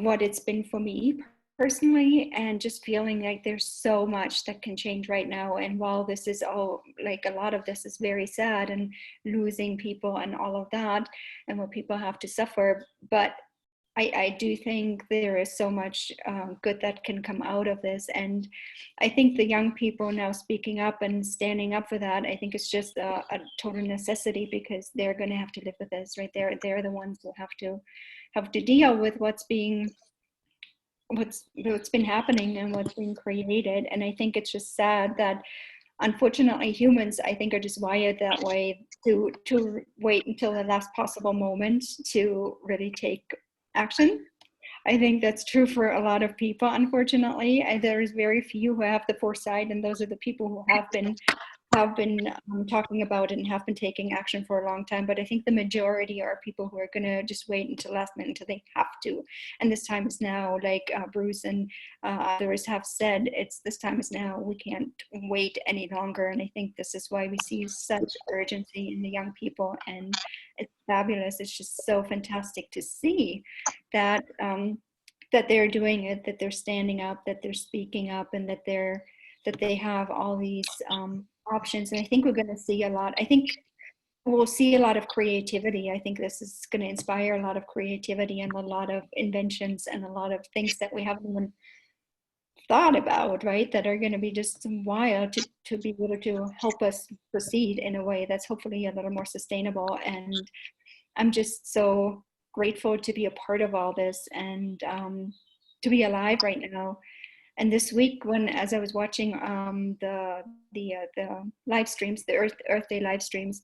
what it's been for me personally, and just feeling like there's so much that can change right now. And while this is all, like a lot of this is very sad and losing people and all of that and what people have to suffer, but I do think there is so much good that can come out of this. And I think the young people now speaking up and standing up for that, I think it's just a total necessity, because they're going to have to live with this, right? They're the ones who have to deal with what's been happening and what's being created. And I think it's just sad that unfortunately humans, I think, are just wired that way, to wait until the last possible moment to really take action. I think that's true for a lot of people, unfortunately. There's very few who have the foresight, and those are the people who have been talking about it and have been taking action for a long time. But I think the majority are people who are going to just wait until last minute, until they have to. And this time is now, like Bruce and others have said, this time is now. We can't wait any longer. And I think this is why we see such urgency in the young people. And it's fabulous. It's just so fantastic to see that that they're doing it, that they're standing up, that they're speaking up, and that they have all these options. And I think we're going to see a lot. I think we'll see a lot of creativity. I think this is going to inspire a lot of creativity and a lot of inventions and a lot of things that we haven't even thought about, right? That are going to be just wild to be able to help us proceed in a way that's hopefully a little more sustainable. And I'm just so grateful to be a part of all this, and to be alive right now. And this week, as I was watching the live streams, the Earth Day live streams,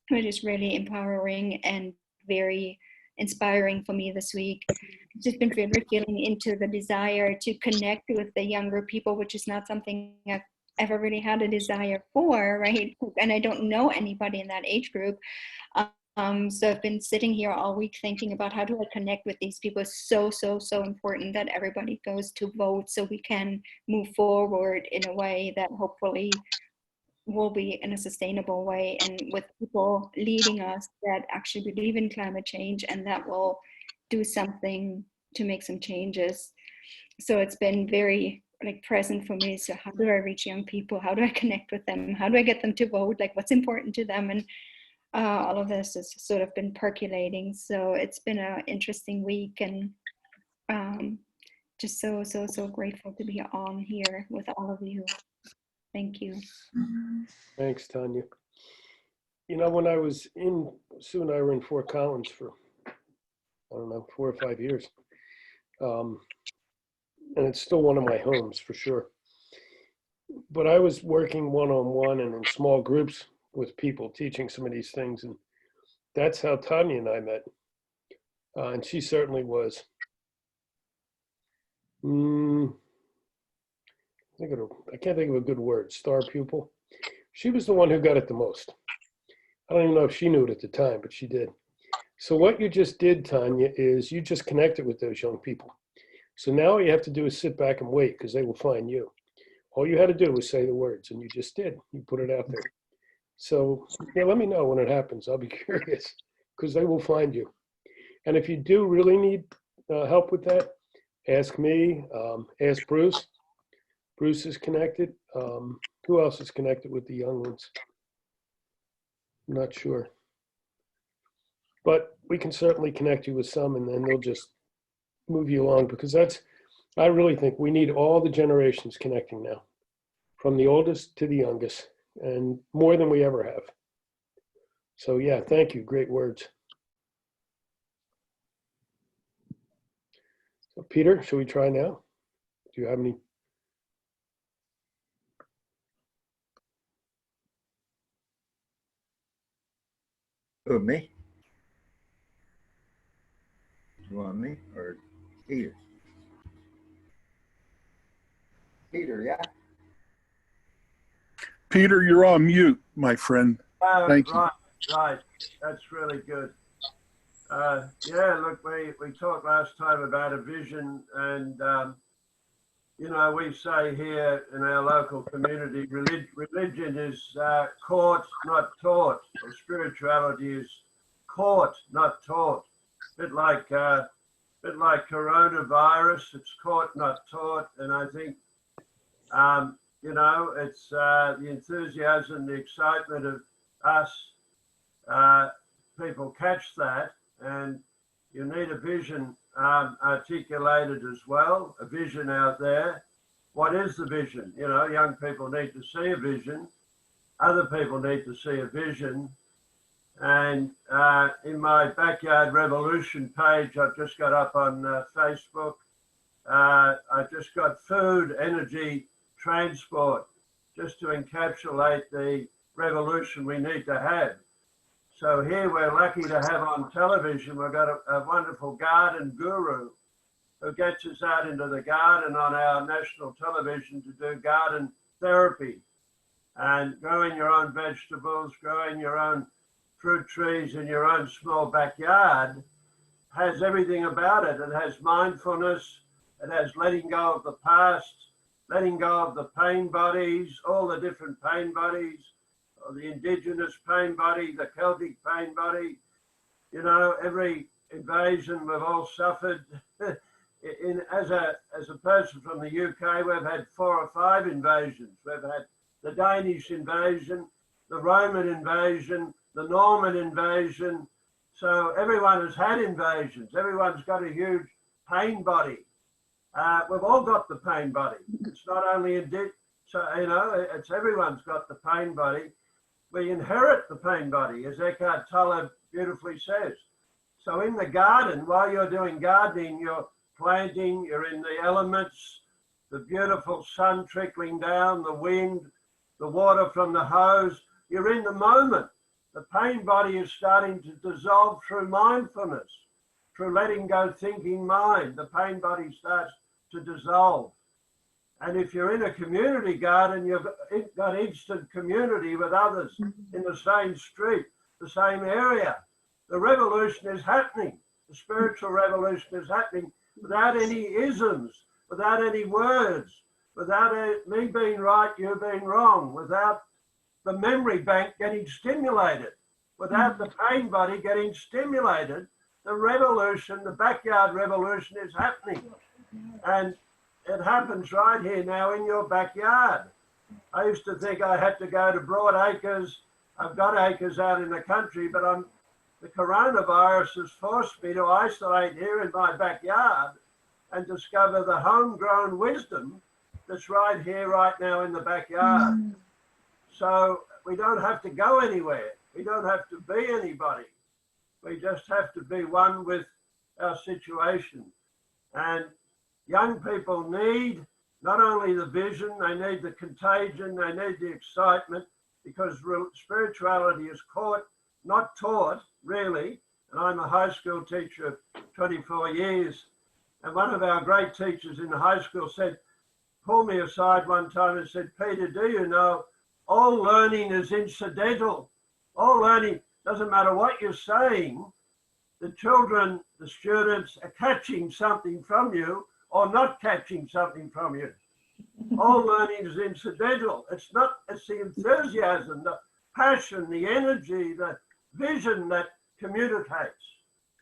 which is really empowering and very inspiring for me this week. I've just been really feeling into the desire to connect with the younger people, which is not something I've ever really had a desire for, right? And I don't know anybody in that age group. So I've been sitting here all week thinking about how do I connect with these people. It's so important that everybody goes to vote so we can move forward in a way that hopefully will be in a sustainable way, and with people leading us that actually believe in climate change and that will do something to make some changes. So it's been very present for me. So how do I reach young people? How do I connect with them? How do I get them to vote? Like what's important to them? And all of this has sort of been percolating. So it's been an interesting week, and just so grateful to be on here with all of you. Thank you. Thanks, Tanja. You know, when I was Sue and I were in Fort Collins for, I don't know, 4 or 5 years. And it's still one of my homes for sure. But I was working one-on-one and in small groups with people teaching some of these things. And that's how Tanja and I met. And she certainly was. I can't think of a good word, star pupil. She was the one who got it the most. I don't even know if she knew it at the time, but she did. So what you just did, Tanja, is you just connected with those young people. So now all you have to do is sit back and wait, because they will find you. All you had to do was say the words, and you just did. You put it out there. So yeah, let me know when it happens. I'll be curious because they will find you. And if you do really need help with that, ask me, ask Bruce. Bruce is connected. Who else is connected with the young ones? I'm not sure. But we can certainly connect you with some, and then they'll just move you along, because I really think we need all the generations connecting now, from the oldest to the youngest, and more than we ever have. So yeah, thank you. Great words. So Peter, should we try now? Do you have any? Who, me? You want me or Peter? Peter, yeah. Peter, you're on mute, my friend. Thank you. Right. That's really good. Yeah, look, we talked last time about a vision, and you know, we say here in our local community, religion is caught, not taught, or spirituality is caught, not taught. Bit like coronavirus, it's caught, not taught. And I think, you know, it's the enthusiasm, the excitement of us. People catch that, and you need a vision articulated as well, a vision out there. What is the vision? You know, young people need to see a vision. Other people need to see a vision. And in my Backyard Revolution page, I've just got up on Facebook, I just got food, energy, transport, just to encapsulate the revolution we need to have. So here we're lucky to have on television, we've got a wonderful garden guru who gets us out into the garden on our national television to do garden therapy and growing your own vegetables, growing your own fruit trees in your own small backyard has everything about it. It has mindfulness, it has letting go of the past, letting go of the pain bodies, all the different pain bodies, the indigenous pain body, the Celtic pain body, you know, every invasion we've all suffered. As a person from the UK, we've had 4 or 5 invasions. We've had the Danish invasion, the Roman invasion, the Norman invasion. So everyone has had invasions. Everyone's got a huge pain body. We've all got the pain body. It's not only so you know, it's everyone's got the pain body. We inherit the pain body, as Eckhart Tolle beautifully says. So in the garden, while you're doing gardening, you're planting, you're in the elements, the beautiful sun trickling down, the wind, the water from the hose. You're in the moment. The pain body is starting to dissolve through mindfulness, through letting go thinking mind. The pain body starts to dissolve. And if you're in a community garden, you've got instant community with others in the same street, the same area. The revolution is happening. The spiritual revolution is happening without any isms, without any words, without me being right, you being wrong, without the memory bank getting stimulated, without the pain body getting stimulated. The revolution, the backyard revolution is happening. And it happens right here now in your backyard. I used to think I had to go to broad acres. I've got acres out in the country, but the coronavirus has forced me to isolate here in my backyard and discover the homegrown wisdom that's right here, right now in the backyard. So we don't have to go anywhere. We don't have to be anybody. We just have to be one with our situation. And young people need not only the vision, they need the contagion, they need the excitement, because spirituality is caught, not taught, really. And I'm a high school teacher of 24 years. And one of our great teachers in the high school pulled me aside one time and said, Peter, do you know, all learning is incidental. All learning, doesn't matter what you're saying, the children, the students are catching something from you or not catching something from you. All learning is incidental. It's the enthusiasm, passion, the energy, the vision that communicates,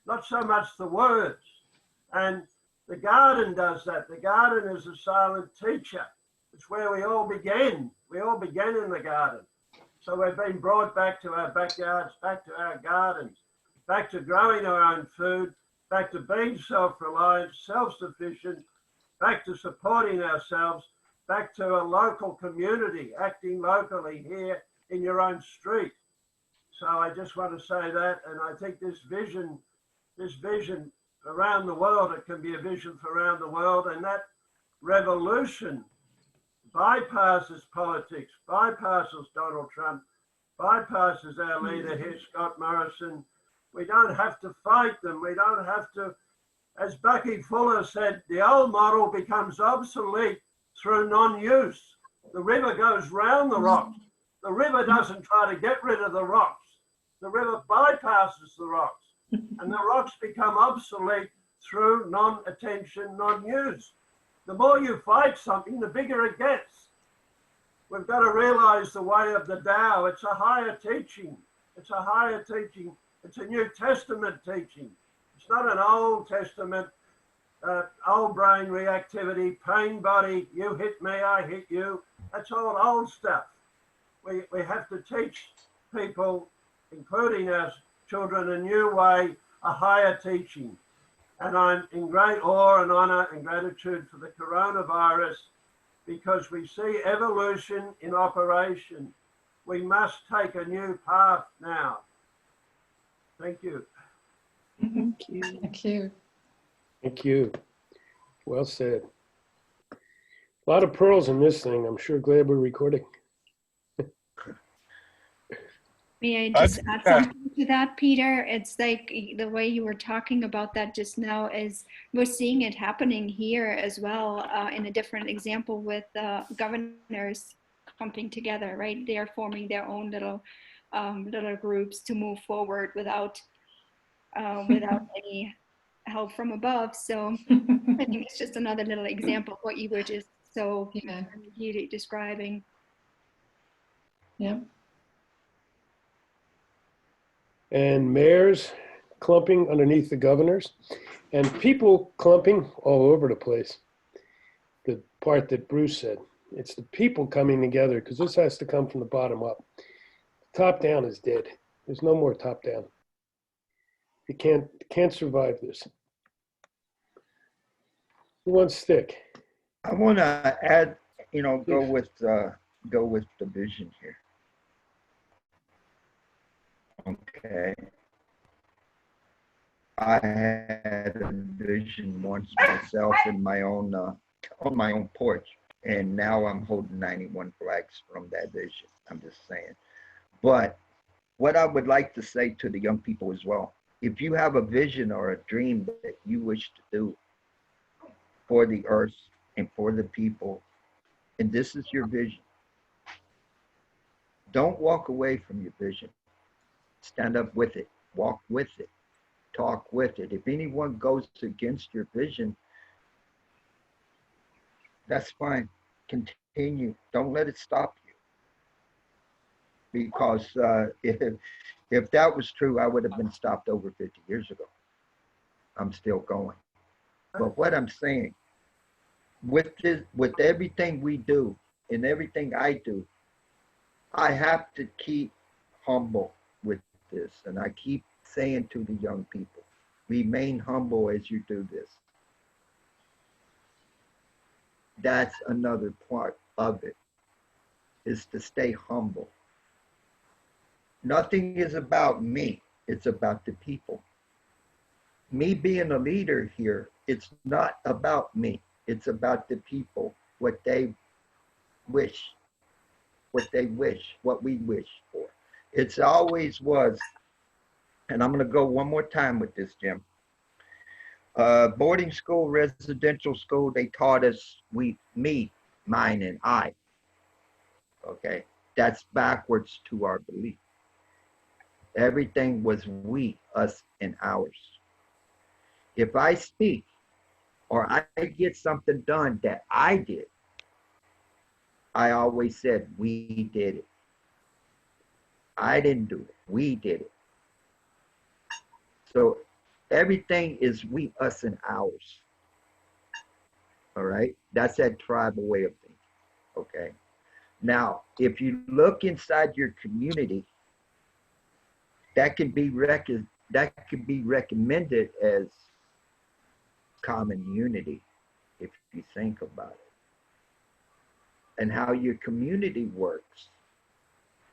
not so much the words. And the garden does that. The garden is a silent teacher. It's where we all began. We all began in the garden. So we've been brought back to our backyards, back to our gardens, back to growing our own food, back to being self-reliant, self-sufficient, back to supporting ourselves, back to a local community, acting locally here in your own street. So I just want to say that, and I think this vision around the world, it can be a vision for around the world, and that revolution bypasses politics, bypasses Donald Trump, bypasses our leader here, Scott Morrison. We don't have to fight them. We don't have to, as Bucky Fuller said, the old model becomes obsolete through non-use. The river goes round the rocks. The river doesn't try to get rid of the rocks. The river bypasses the rocks, and the rocks become obsolete through non-attention, non-use. The more you fight something, the bigger it gets. We've got to realize the way of the Tao. It's a higher teaching. It's a higher teaching. It's a New Testament teaching. It's not an Old Testament, old brain reactivity, pain body, you hit me, I hit you. That's all old stuff. We have to teach people, including our children, a new way, a higher teaching. And I'm in great awe and honor and gratitude for the coronavirus, because we see evolution in operation. We must take a new path now. Thank you. Thank you. Thank you. Thank you. Well said. A lot of pearls in this thing. I'm sure glad we're recording. May I just add something to that, Peter? It's like the way you were talking about that just now is we're seeing it happening here as well in a different example with governors clumping together, right? They are forming their own little groups to move forward without any help from above. So I think it's just another little example of what you were just so beautifully describing. Yeah. And mayors clumping underneath the governors, and people clumping all over the place. The part that Bruce said, it's the people coming together, because this has to come from the bottom up. Top down is dead. There's no more top down. You can't survive this. Who wants stick? I want to add, go with the vision here. Okay. I had a vision once myself in my own on my own porch, and now I'm holding 91 flags from that vision. I'm just saying. But what I would like to say to the young people as well, if you have a vision or a dream that you wish to do for the earth and for the people, and this is your vision, don't walk away from your vision. Stand up with it, walk with it, talk with it. If anyone goes against your vision, that's fine. Continue. Don't let it stop you. Because if that was true, I would have been stopped over 50 years ago. I'm still going. But what I'm saying, with everything we do and everything I do, I have to keep humble with this. And I keep saying to the young people, remain humble as you do this. That's another part of it, is to stay humble. Nothing is about me. It's about the people. Me being a leader here, it's not about me. It's about the people, what they wish, what we wish for. It's always was, and I'm going to go one more time with this, Jim. Boarding school, residential school, they taught us me, mine, and I. Okay, that's backwards to our belief. Everything was we, us, and ours. If I speak or I get something done that I did, I always said we did it. I didn't do it. We did it. So everything is we, us, and ours. All right? That's that tribal way of thinking. Okay? Now, if you look inside your community, that could be recommended as common unity, if you think about it. And how your community works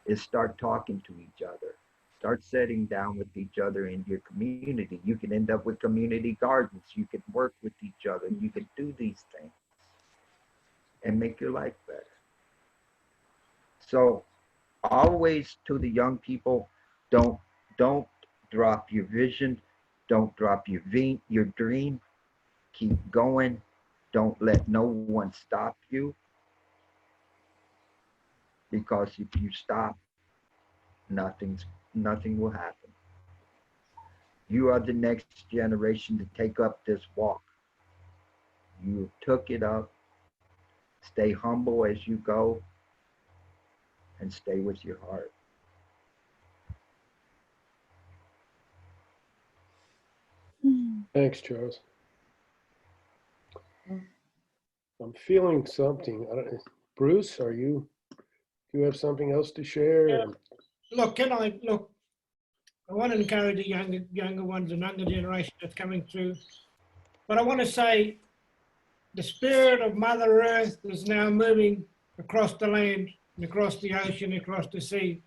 is start talking to each other. Start sitting down with each other in your community. You can end up with community gardens. You can work with each other. You can do these things and make your life better. So always to the young people, don't drop your vision. Don't drop your dream. Keep going. Don't let no one stop you. Because if you stop, nothing will happen. You are the next generation to take up this walk. You took it up. Stay humble as you go and stay with your heart. Thanks, Charles. I'm feeling something. Bruce, do you have something else to share? Look, I want to encourage the younger ones, the younger generation that's coming through. But I want to say the spirit of Mother Earth is now moving across the land, and across the ocean, across the sea.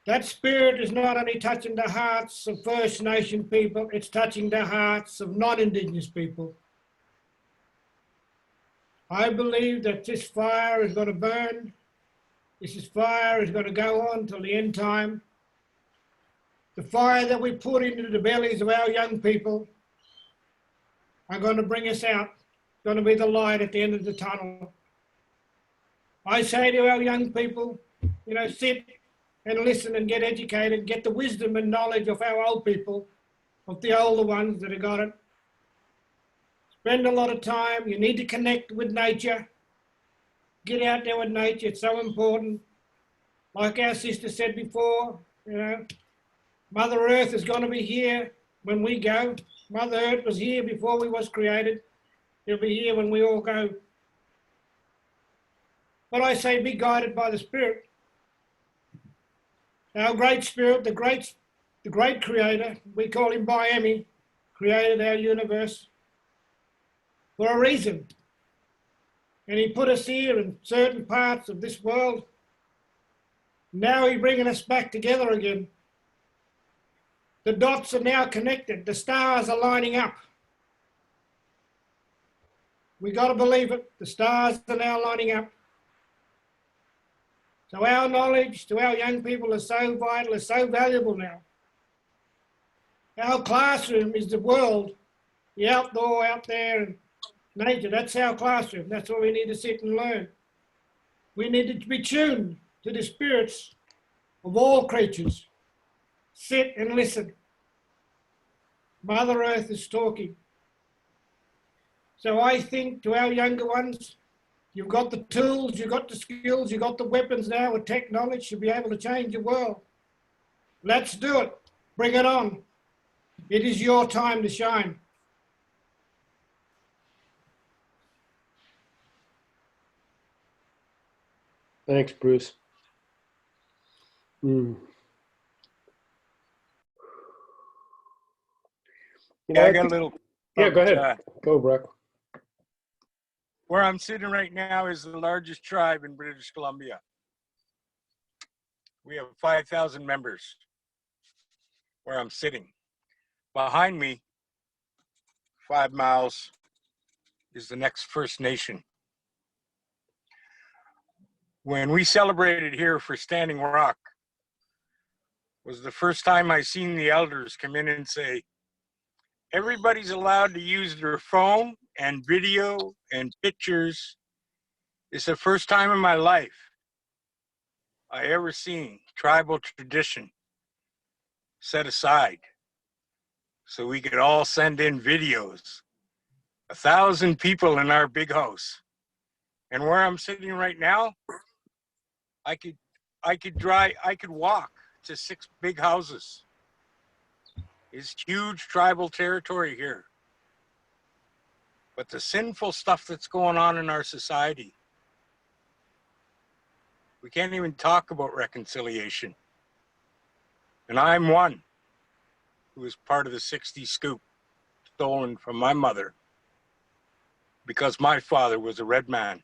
That spirit is not only touching the hearts of First Nation people, it's touching the hearts of non-indigenous people. I believe that this fire is going to burn. This fire is going to go on till the end time. The fire that we put into the bellies of our young people are going to bring us out. It's going to be the light at the end of the tunnel. I say to our young people, sit and listen and get educated, get the wisdom and knowledge of our old people, of the older ones that have got it. Spend a lot of time. You need to connect with nature. Get out there with nature. It's so important. Like our sister said before, Mother Earth is going to be here when we go. Mother Earth was here before we was created. She'll be here when we all go. But I say be guided by the Spirit. Our great Spirit, the great creator, we call him Biami, created our universe for a reason. And he put us here in certain parts of this world. Now he's bringing us back together again. The dots are now connected. The stars are lining up. We got to believe it. The stars are now lining up. So our knowledge to our young people is so vital, is so valuable now. Our classroom is the world, the outdoor, out there, and nature. That's our classroom. That's where we need to sit and learn. We need to be tuned to the spirits of all creatures. Sit and listen. Mother Earth is talking. So I think to our younger ones, you've got the tools, you've got the skills, you've got the weapons now with technology to be able to change your world. Let's do it. Bring it on. It is your time to shine. Thanks, Bruce. I got a little. Yeah, go ahead. Go, Brock. Where I'm sitting right now is the largest tribe in British Columbia. We have 5,000 members where I'm sitting. Behind me, 5 miles, is the next First Nation. When we celebrated here for Standing Rock, was the first time I seen the elders come in and say, everybody's allowed to use their phone and video and pictures. It's the first time in my life I ever seen tribal tradition set aside so we could all send in videos. 1,000 people in our big house. And where I'm sitting right now, I could I could walk to 6 big houses. It's huge tribal territory here. But the sinful stuff that's going on in our society, we can't even talk about reconciliation. And I'm one who was part of the 60 scoop stolen from my mother because my father was a red man.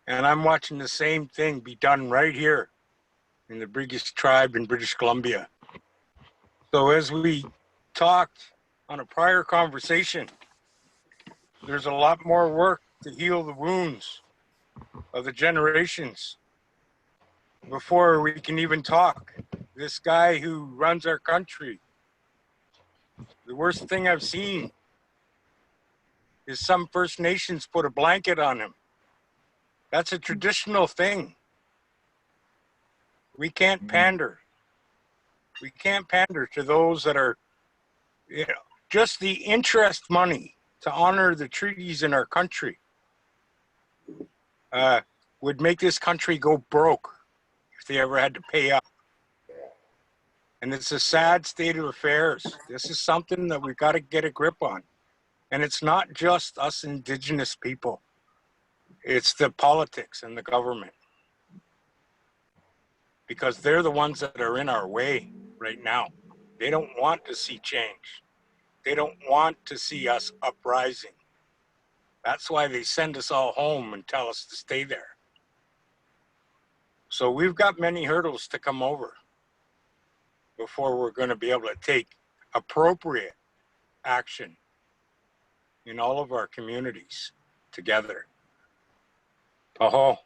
And I'm watching the same thing be done right here in the biggest tribe in British Columbia. So as we talked on a prior conversation, there's a lot more work to heal the wounds of the generations before we can even talk. This guy who runs our country, the worst thing I've seen is some First Nations put a blanket on him. That's a traditional thing. We can't pander. We can't pander to those that are, just the interest money to honor the treaties in our country would make this country go broke if they ever had to pay up. And it's a sad state of affairs. This is something that we've got to get a grip on. And it's not just us Indigenous people. It's the politics and the government. Because they're the ones that are in our way right now. They don't want to see change. They don't want to see us uprising. That's why they send us all home and tell us to stay there. So we've got many hurdles to come over before we're going to be able to take appropriate action in all of our communities together. Aho.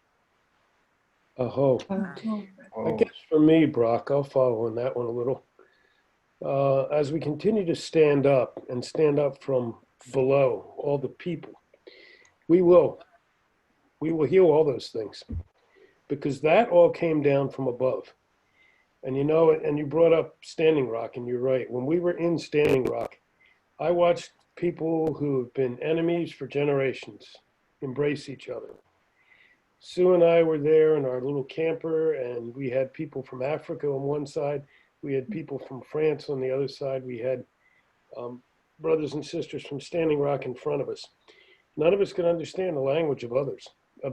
Aho. I guess for me, Brock, I'll follow on that one a little. As we continue to stand up and stand up from below, all the people, we will heal all those things, because that all came down from above. And you know, and you brought up Standing Rock, and you're right. When we were in Standing Rock, I watched people who have been enemies for generations embrace each other. Sue and I were there in our little camper, and we had people from Africa on one side. We had people from France on the other side. We had brothers and sisters from Standing Rock in front of us. None of us could understand the language of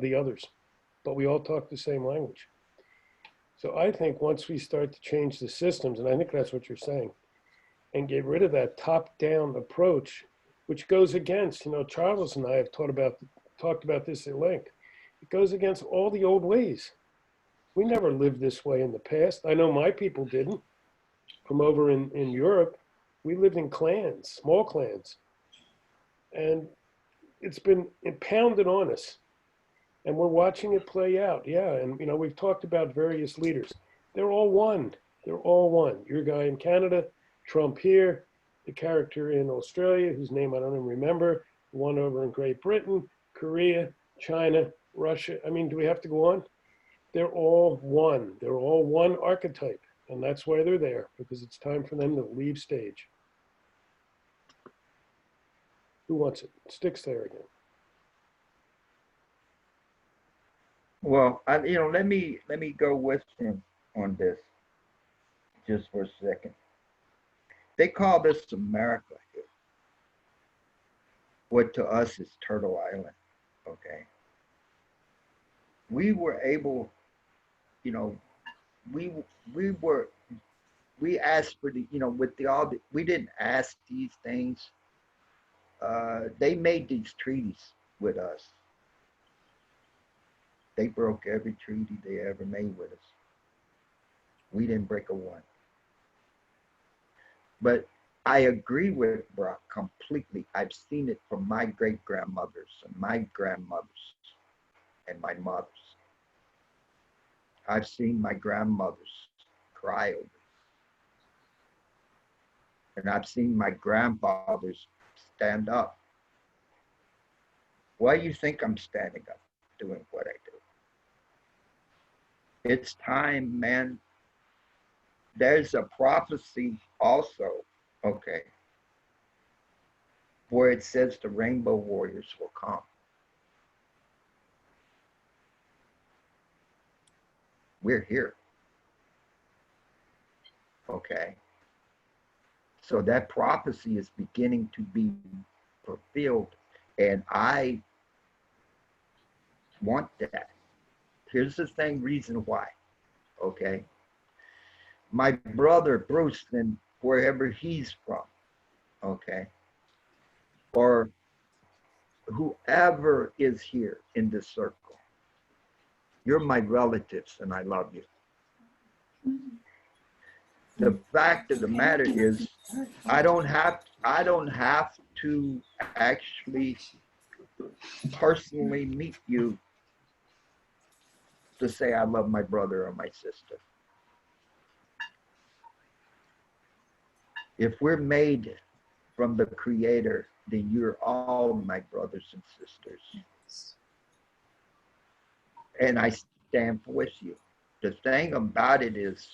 the others, but we all talked the same language. So I think once we start to change the systems, and I think that's what you're saying, and get rid of that top-down approach, which goes against, Charles and I have talked about this at length. It goes against all the old ways. We never lived this way in the past. I know my people didn't. From over in Europe, we lived in clans, small clans. And it's been impounded on us. And we're watching it play out. Yeah, and we've talked about various leaders. They're all one. They're all one. Your guy in Canada, Trump here, the character in Australia, whose name I don't even remember, the one over in Great Britain, Korea, China, Russia. I mean, do we have to go on? They're all one. They're all one archetype. And that's why they're there, because it's time for them to leave stage. Who wants it? Sticks there again. Well, let me go with him on this just for a second. They call this America here. What to us is Turtle Island, okay? We were able, we asked for we didn't ask these things. They made these treaties with us. They broke every treaty they ever made with us. We didn't break a one. But I agree with Brock completely. I've seen it from my great-grandmothers and my grandmothers and my mothers. I've seen my grandmothers cry over it. And I've seen my grandfathers stand up. Why do you think I'm standing up doing what I do? It's time, man. There's a prophecy also, okay, where it says the rainbow warriors will come. We're here. Okay. So that prophecy is beginning to be fulfilled. And I want that. Here's the thing, reason why. Okay. My brother Bruce, and wherever he's from, okay, or whoever is here in this circle, you're my relatives and I love you. The fact of the matter is, I don't have to actually personally meet you to say I love my brother or my sister. If we're made from the Creator, then you're all my brothers and sisters. And I stand with you. The thing about it is,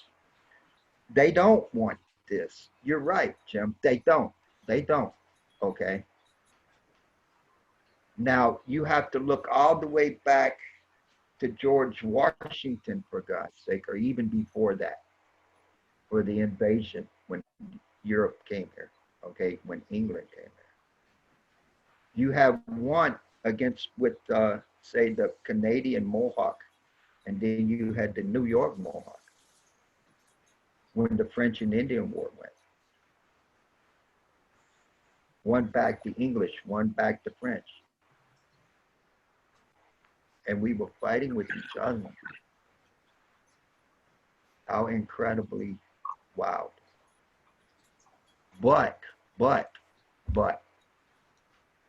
they don't want this. You're right, Jim. They don't. They don't. Okay. Now, you have to look all the way back to George Washington, for God's sake, or even before that, for the invasion when Europe came here, okay, when England came here. You have one against with, say, the Canadian Mohawk, and then you had the New York Mohawk when the French and Indian War went. One backed the English, one backed the French. And we were fighting with each other. How incredibly wild. But,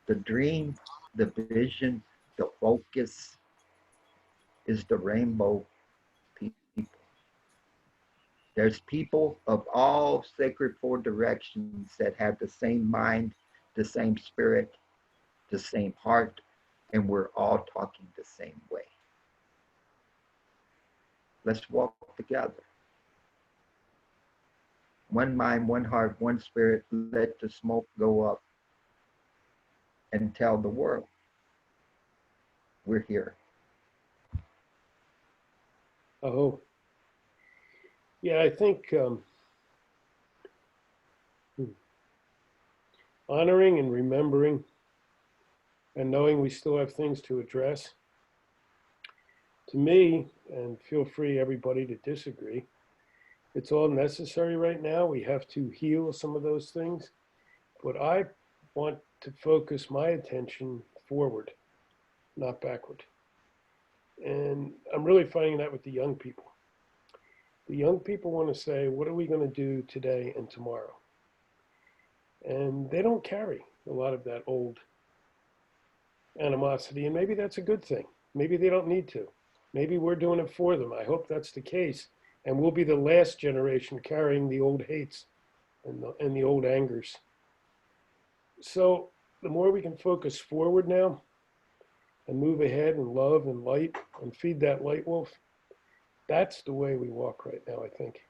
the dream, the vision, the focus is the rainbow people. There's people of all sacred four directions that have the same mind, the same spirit, the same heart, and we're all talking the same way. Let's walk together. One mind, one heart, one spirit. Let the smoke go up and tell the world we're here. Oh, yeah, I think honoring and remembering and knowing we still have things to address, to me, and feel free everybody to disagree, it's all necessary right now. We have to heal some of those things, but I want to focus my attention forward, not backward. And I'm really finding that with the young people. The young people want to say, what are we going to do today and tomorrow? And they don't carry a lot of that old animosity, and maybe that's a good thing. Maybe they don't need to. Maybe we're doing it for them. I hope that's the case. And we'll be the last generation carrying the old hates and the old angers. So the more we can focus forward now and move ahead and love and light and feed that light wolf, that's the way we walk right now, I think.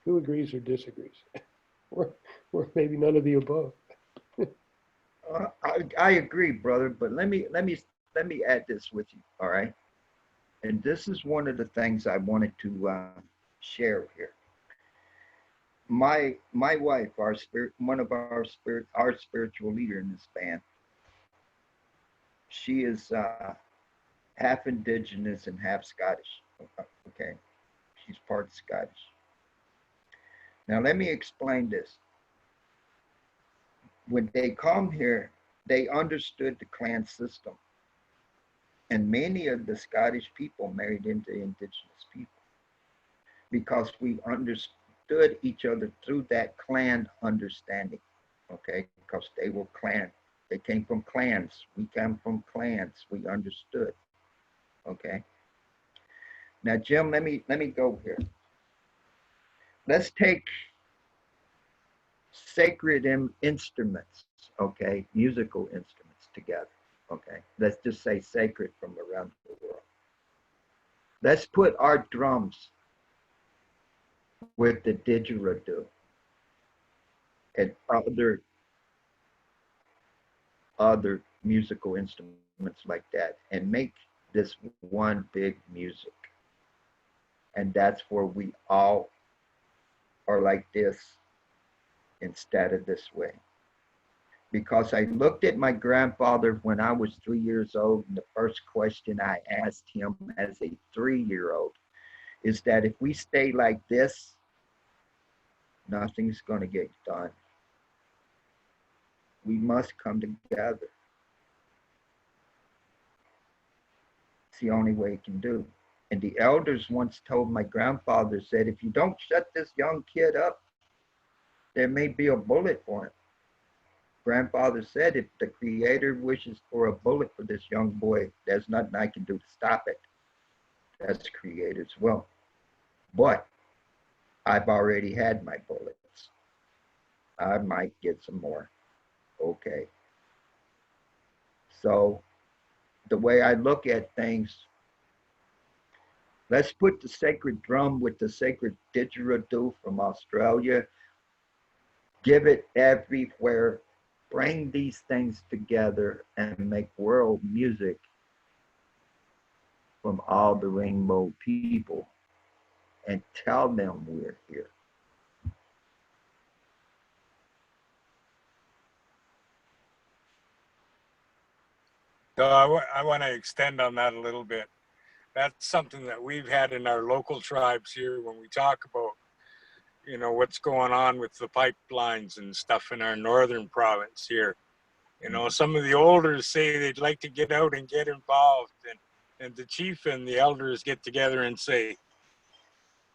Who agrees or disagrees? or maybe none of the above. I agree, brother, but let me add this with you, all right? And this is one of the things I wanted to share here. My wife, our spiritual leader in this band, she is half indigenous and half Scottish. Okay, she's part Scottish. Now let me explain this. When they come here, they understood the clan system. And many of the Scottish people married into indigenous people because we understood each other through that clan understanding, okay? Because they were clan. They came from clans. We came from clans. We understood, okay? Now, Jim, let me go here. Let's take sacred instruments, okay? Musical instruments together. Okay, let's just say sacred from around the world. Let's put our drums with the didgeridoo and other musical instruments like that and make this one big music. And that's where we all are like this instead of this way. Because I looked at my grandfather when I was 3 years old, and the first question I asked him as a 3-year-old is that if we stay like this, nothing's going to get done. We must come together. It's the only way it can do. And the elders once told my grandfather, said, if you don't shut this young kid up, there may be a bullet for him. Grandfather said, if the Creator wishes for a bullet for this young boy, there's nothing I can do to stop it. That's Creator's will. But I've already had my bullets. I might get some more. Okay. So the way I look at things, let's put the sacred drum with the sacred didgeridoo from Australia. Give it everywhere. Bring these things together and make world music from all the rainbow people and tell them we're here. So I want to extend on that a little bit. That's something that we've had in our local tribes here when we talk about, you know, what's going on with the pipelines and stuff in our northern province here. You know, some of the elders say they'd like to get out and get involved, and the chief and the elders get together and say,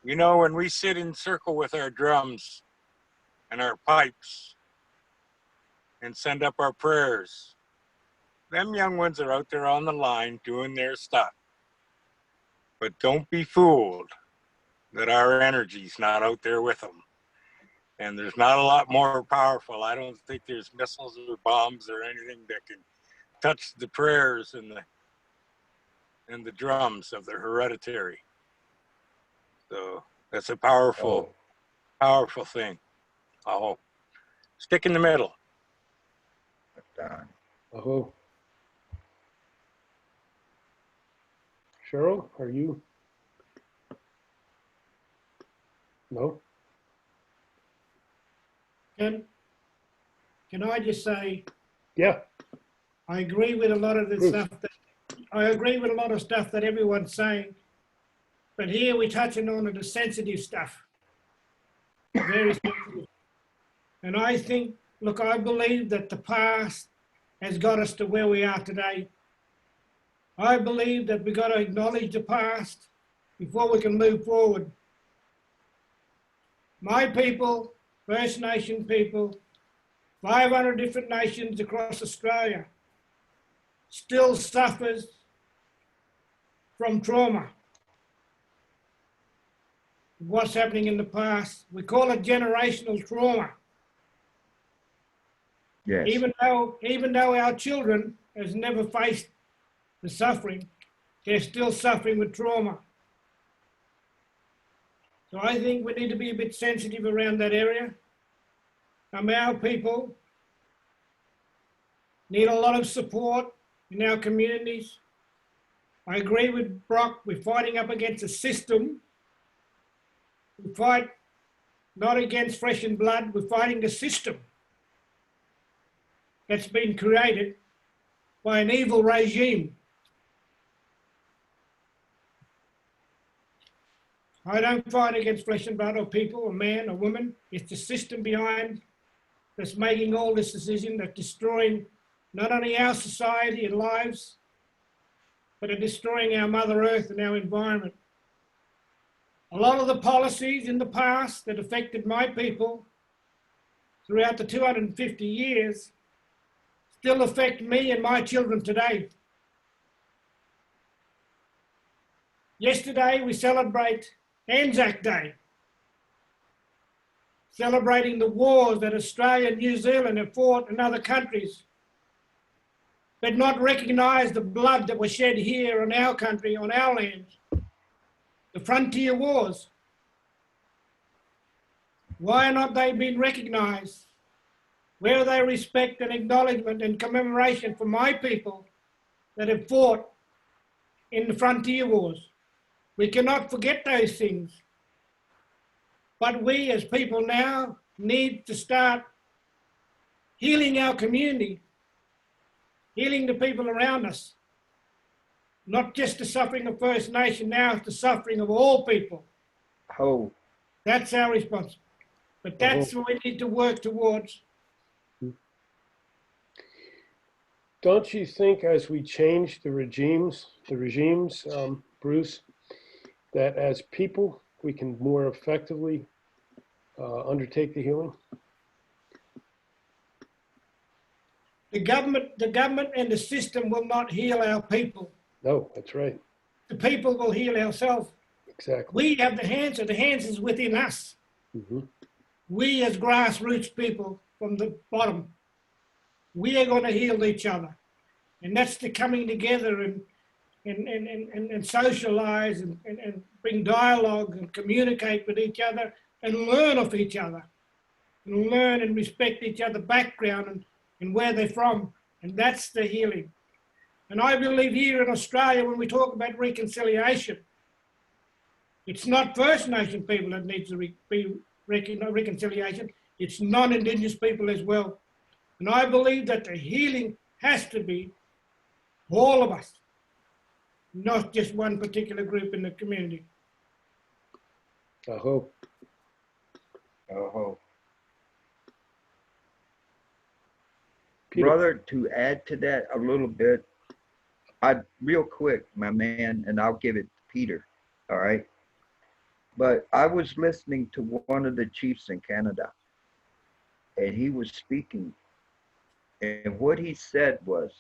you know, when we sit in circle with our drums and our pipes and send up our prayers, them young ones are out there on the line doing their stuff. But don't be fooled that our energy's not out there with them. And there's not a lot more powerful. I don't think there's missiles or bombs or anything that can touch the prayers and the drums of the hereditary. So that's a powerful, powerful thing. Oh, stick in the middle. Oh. Cherryl, are you? No? Can I just say, Yeah. I agree with a lot of the stuff that everyone's saying, but here we're touching on the sensitive stuff. Very sensitive. And I think, look, I believe that the past has got us to where we are today. I believe that we've got to acknowledge the past before we can move forward. My people, First Nation people, 500 different nations across Australia, still suffers from trauma. What's happening in the past. We call it generational trauma. Yes. Even though our children has never faced the suffering, they're still suffering with trauma. So I think we need to be a bit sensitive around that area. Our people need a lot of support in our communities. I agree with Brock, we're fighting up against a system. We fight not against flesh and blood, we're fighting the system that's been created by an evil regime. I don't fight against flesh and blood or people or man or woman. It's the system behind that's making all this decision, that's destroying not only our society and lives, but are destroying our Mother Earth and our environment. A lot of the policies in the past that affected my people throughout the 250 years still affect me and my children today. Yesterday we celebrate Anzac Day, celebrating the wars that Australia and New Zealand have fought in other countries, but not recognise the blood that was shed here in our country, on our land, the frontier wars. Why are not they being recognised? Where are they respect and acknowledgement and commemoration for my people that have fought in the frontier wars. We cannot forget those things. But we as people now need to start healing our community, healing the people around us. Not just the suffering of First Nation, now it's the suffering of all people. Oh, That's our response. But that's what we need to work towards. Don't you think as we change the regimes, Bruce, that as people, we can more effectively undertake the healing? The government and the system will not heal our people. No, that's right. The people will heal ourselves. Exactly. We have the answer. The answer is within us. Mm-hmm. We as grassroots people from the bottom, we are going to heal each other. And that's the coming together and socialize and bring dialogue and communicate with each other and learn of each other. And learn and respect each other's background and where they're from. And that's the healing. And I believe here in Australia, when we talk about reconciliation, it's not First Nation people that needs to be reconciliation, it's non-indigenous people as well. And I believe that the healing has to be all of us, not just one particular group in the community. I hope. Peter. Brother, to add to that a little bit, real quick, my man, and I'll give it to Peter, all right? But I was listening to one of the chiefs in Canada, and he was speaking, and what he said was,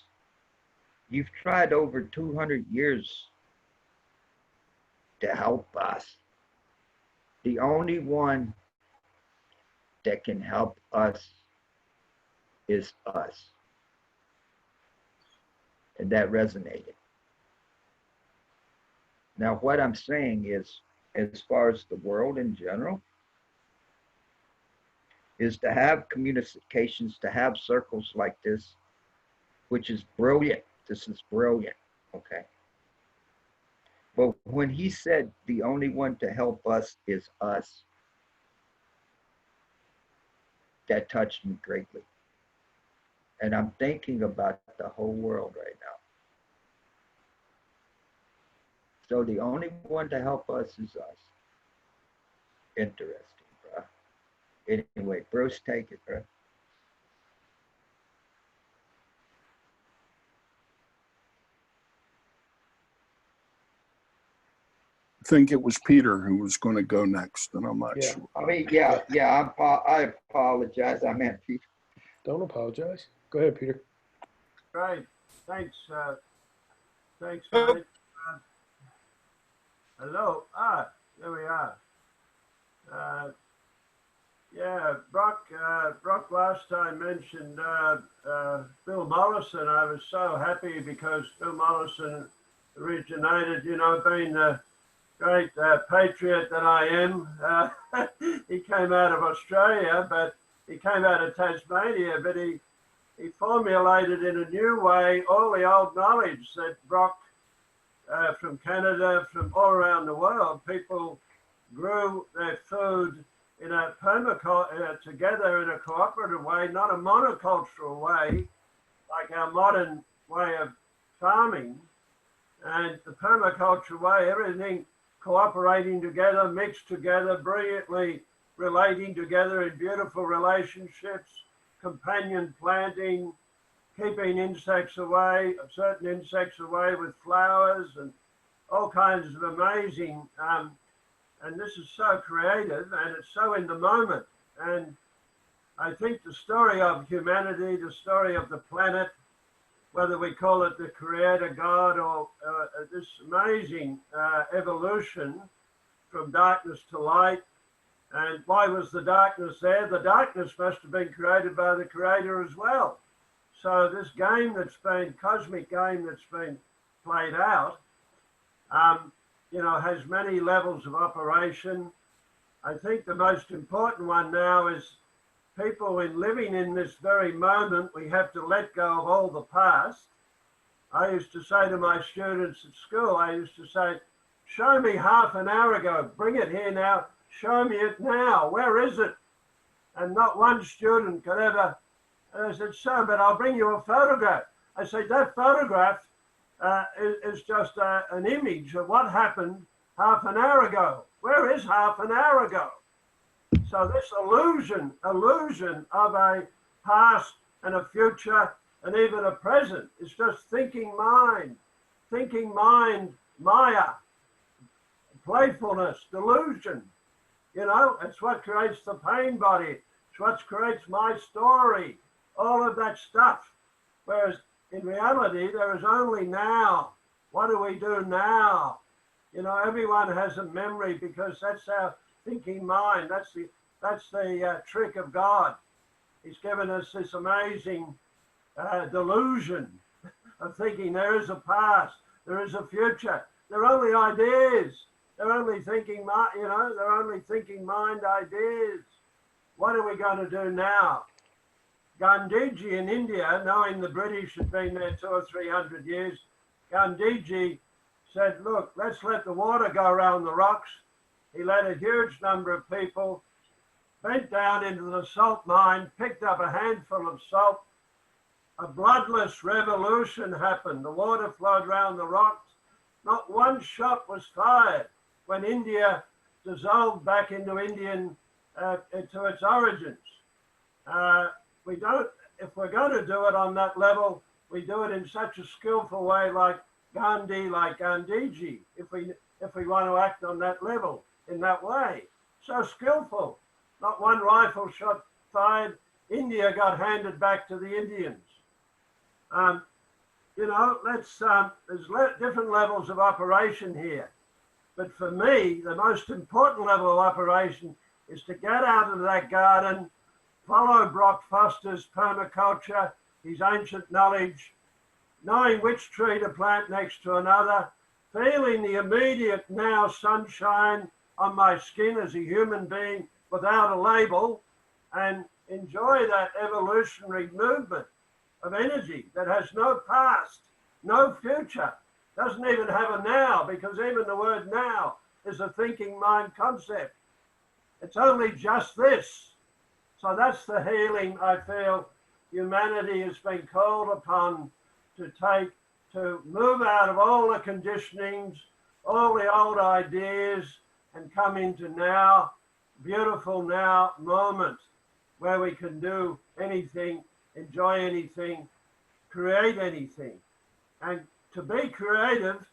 you've tried over 200 years to help us. The only one that can help us is us. And that resonated. Now, what I'm saying is, as far as the world in general, is to have communications, to have circles like this, which is brilliant. This is brilliant, okay? But when he said the only one to help us is us, that touched me greatly. And I'm thinking about the whole world right now. So the only one to help us is us. Interesting, bro. Anyway, Bruce, take it, bro. I think it was Peter who was going to go next, and I'm not sure. I mean, I apologize. I meant Peter. Don't apologize. Go ahead, Peter. Great. Thanks. Thanks, mate. Hello. There we are. Yeah, Brock last time mentioned Bill Mollison. I was so happy because Bill Mollison originated, being the great patriot that I am. He came out of Australia, but he came out of Tasmania, but he formulated in a new way all the old knowledge that Brock, from Canada, from all around the world, people grew their food in a together in a cooperative way, not a monocultural way, like our modern way of farming. And the permaculture way, everything cooperating together, mixed together, brilliantly relating together in beautiful relationships, companion planting, keeping insects away, certain insects away with flowers and all kinds of amazing, and this is so creative and it's so in the moment. And I think the story of humanity, the story of the planet, whether we call it the creator God or this amazing evolution from darkness to light. And why was the darkness there? The darkness must have been created by the creator as well. So this game cosmic game that's been played out, has many levels of operation. I think the most important one now is people in living in this very moment, we have to let go of all the past I used to say to my students at school, I used to say, show me half an hour ago, bring it here now, show me it now, where is it? And not one student could ever, and I said, so, but I'll bring you a photograph. I said, that photograph is just an image of what happened half an hour ago. Where is half an hour ago? So this illusion of a past and a future and even a present is just thinking mind, Maya, playfulness, delusion. You know, it's what creates the pain body. It's what creates my story, all of that stuff. Whereas in reality, there is only now. What do we do now? You know, everyone has a memory because that's our thinking mind. That's the trick of God. He's given us this amazing delusion of thinking there is a past, there is a future. They're only ideas. They're only thinking mind, you know, they're only thinking mind ideas. What are we going to do now? Gandhiji in India, knowing the British had been there 200 or 300 years, Gandhiji said, look, let's let the water go around the rocks. He let a huge number of people, bent down into the salt mine, picked up a handful of salt. A bloodless revolution happened. The water flowed around the rocks. Not one shot was fired when India dissolved back into into its origins. If we're going to do it on that level, we do it in such a skillful way like Gandhi, like Gandhiji, if we want to act on that level in that way. So skillful. Not one rifle shot fired. India got handed back to the Indians. You know, there's different levels of operation here. But for me, the most important level of operation is to get out of that garden, follow Brock Foster's permaculture, his ancient knowledge, knowing which tree to plant next to another, feeling the immediate now sunshine on my skin as a human being without a label, and enjoy that evolutionary movement of energy that has no past, no future, doesn't even have a now, because even the word now is a thinking mind concept. It's only just this. So that's the healing I feel humanity has been called upon to take, to move out of all the conditionings, all the old ideas, and come into now, beautiful now moment where we can do anything, enjoy anything, create anything. And to be creative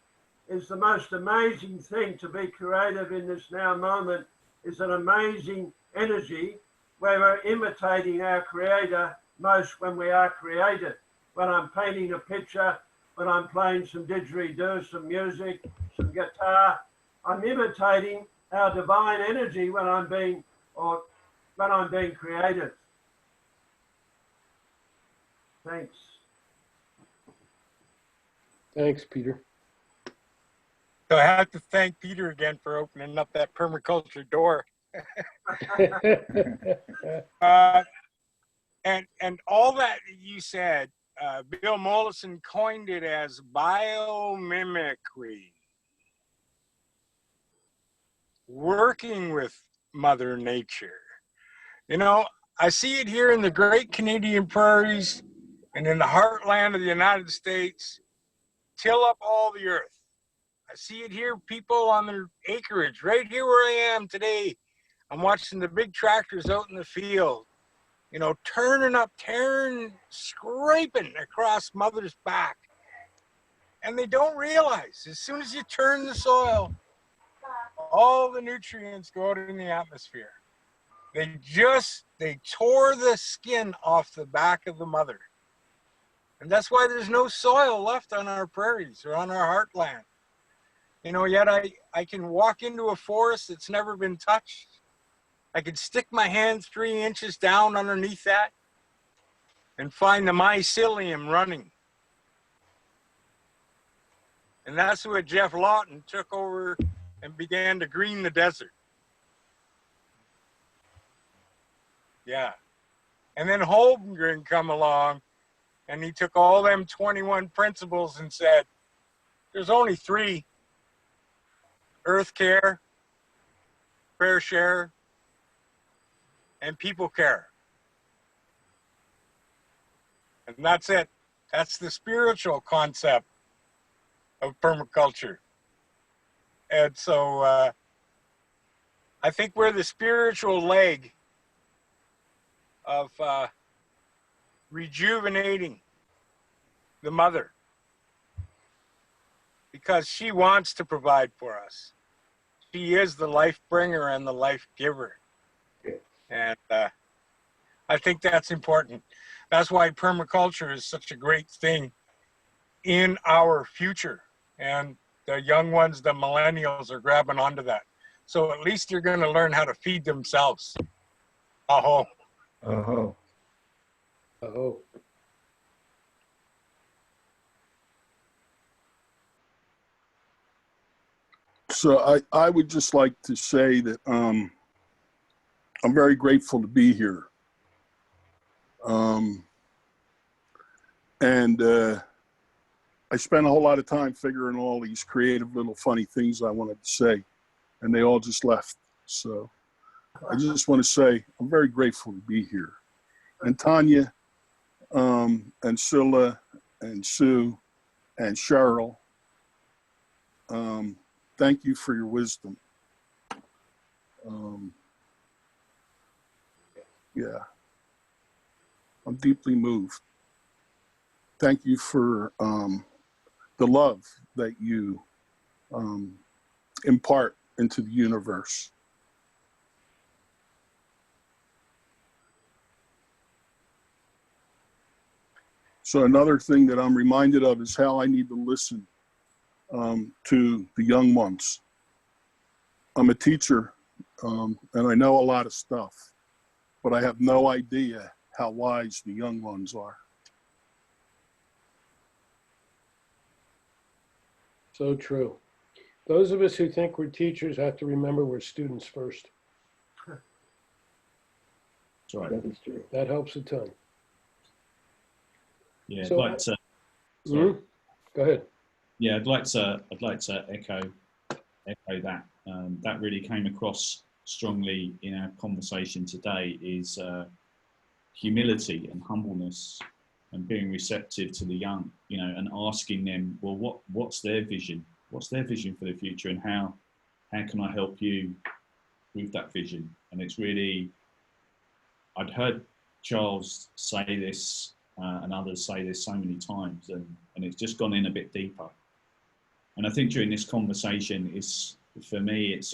is the most amazing thing. To be creative in this now moment is an amazing energy where we're imitating our creator most when we are creative. When I'm painting a picture, when I'm playing some didgeridoo, some music, some guitar, I'm imitating our divine energy when I'm being creative. Thanks. Thanks, Peter. So I have to thank Peter again for opening up that permaculture door. And all that you said, Bill Mollison coined it as biomimicry. Working with Mother Nature. You know, I see it here in the Great Canadian Prairies and in the heartland of the United States. Till up all the earth. I see it here, people on their acreage, right here where I am today. I'm watching the big tractors out in the field, you know, turning up, tearing, scraping across Mother's back. And they don't realize, as soon as you turn the soil, all the nutrients go out in the atmosphere. They tore the skin off the back of the mother. And that's why there's no soil left on our prairies or on our heartland. You know, yet I can walk into a forest that's never been touched. I can stick my hand 3 inches down underneath that and find the mycelium running. And that's what Jeff Lawton took over and began to green the desert. Yeah. And then Holmgren come along And he took all them 21 principles and said, there's only 3: earth care, fair share, and people care. And that's it. That's the spiritual concept of permaculture. And so I think we're the spiritual leg of rejuvenating the mother, because she wants to provide for us. She is the life bringer and the life giver. And I think that's important. That's why permaculture is such a great thing in our future. And the young ones, the millennials, are grabbing onto that. So at least they're going to learn how to feed themselves. Oh. Oh. Oh. So I would just like to say that I'm very grateful to be here. And I spent a whole lot of time figuring all these creative little funny things I wanted to say, and they all just left. So I just want to say I'm very grateful to be here. And Tanja, and Scylla, and Sue, and Cherryl, thank you for your wisdom. Yeah, I'm deeply moved. Thank you for the love that you impart into the universe. So another thing that I'm reminded of is how I need to listen to the young ones. I'm a teacher, and I know a lot of stuff, but I have no idea how wise the young ones are. So true. Those of us who think we're teachers have to remember we're students first. That's right. That is true. That helps a ton. Yeah, So, I'd like to. Sorry. Go ahead. Yeah, I'd like to echo that. That really came across strongly in our conversation today. Is humility and humbleness, and being receptive to the young, you know, and asking them, well, what's their vision? What's their vision for the future, and how can I help you with that vision? And it's really, I'd heard Charles say this and others say this so many times, and it's just gone in a bit deeper. And I think during this conversation, for me, it's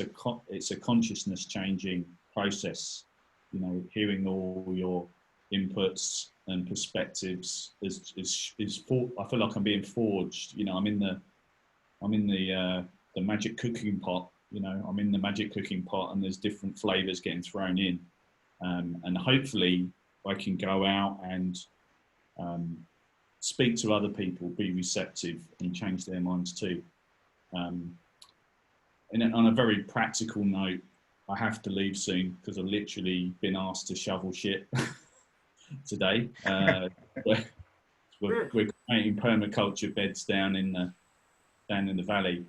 a consciousness changing process. You know, hearing all your inputs and perspectives is I feel like I'm being forged. You know, I'm in the magic cooking pot. You know, I'm in the magic cooking pot, and there's different flavors getting thrown in, and hopefully I can go out and speak to other people, be receptive, and change their minds too. And on a very practical note, I have to leave soon because I've literally been asked to shovel shit today. We're creating permaculture beds down in the valley.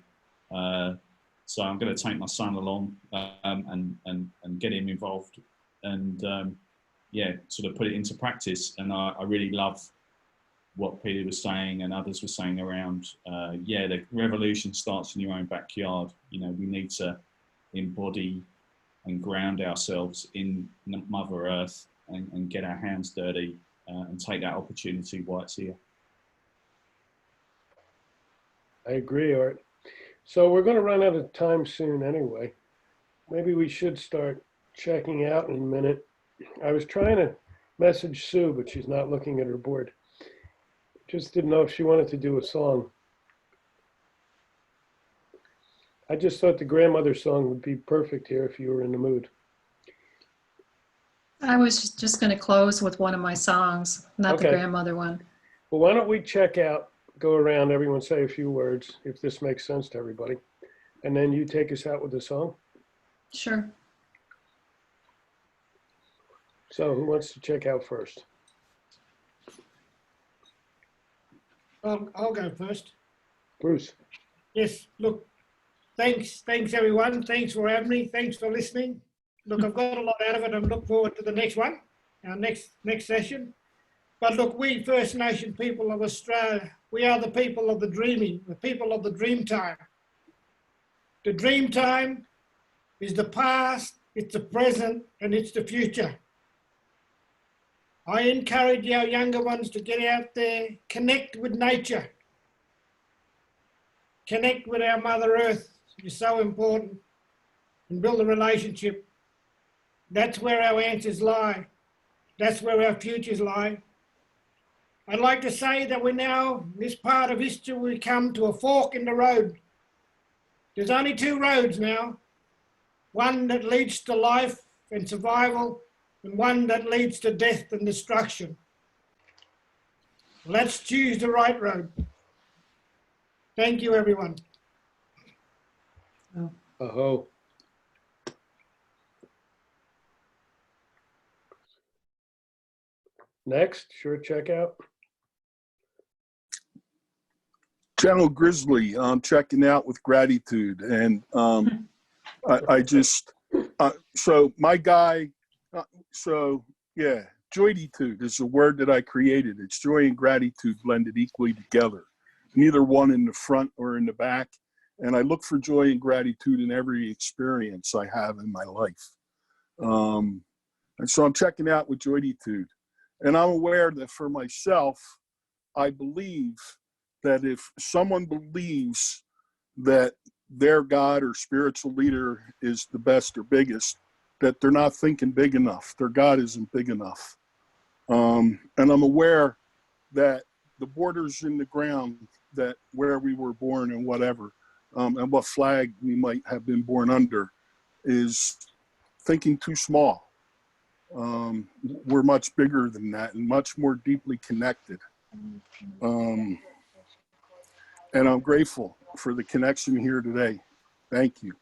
So I'm going to take my son along and get him involved, and sort of put it into practice. And I really love what Peter was saying and others were saying around, the revolution starts in your own backyard. You know, we need to embody and ground ourselves in Mother Earth and get our hands dirty and take that opportunity while it's here. I agree, Art. So we're going to run out of time soon anyway. Maybe we should start checking out in a minute. I was trying to message Sue, but she's not looking at her board. Just didn't know if she wanted to do a song. I just thought the grandmother song would be perfect here if you were in the mood. I was just going to close with one of my songs, not the grandmother one. Well, why don't we check out, go around, everyone say a few words, if this makes sense to everybody. And then you take us out with the song? Sure. So who wants to check out first? I'll go first. Bruce. Yes, look, thanks everyone. Thanks for having me. Thanks for listening. Look, I've got a lot out of it. I'm looking forward to the next one, our next session. But look, we First Nation people of Australia, we are the people of the dreaming, the people of the dream time. The dream time is the past, it's the present, and it's the future. I encourage our younger ones to get out there, connect with nature, connect with our Mother Earth, which is so important, and build a relationship. That's where our answers lie. That's where our futures lie. I'd like to say that we're now, in this part of history, we come to a fork in the road. There's only two roads now, one that leads to life and survival, and one that leads to death and destruction. Let's choose the right road. Thank you, everyone. Aho. Next, sure, check out. Channel Grizzly, I'm checking out with gratitude. And I just, so my guy, yeah, Joy Tee Tude is a word that I created. It's joy and gratitude blended equally together, neither one in the front or in the back. And I look for joy and gratitude in every experience I have in my life. And so I'm checking out with Joy Tee Tude. And I'm aware that for myself, I believe that if someone believes that their God or spiritual leader is the best or biggest, that they're not thinking big enough. Their God isn't big enough. And I'm aware that the borders in the ground, that where we were born and whatever, and what flag we might have been born under, is thinking too small. We're much bigger than that and much more deeply connected. And I'm grateful for the connection here today. Thank you.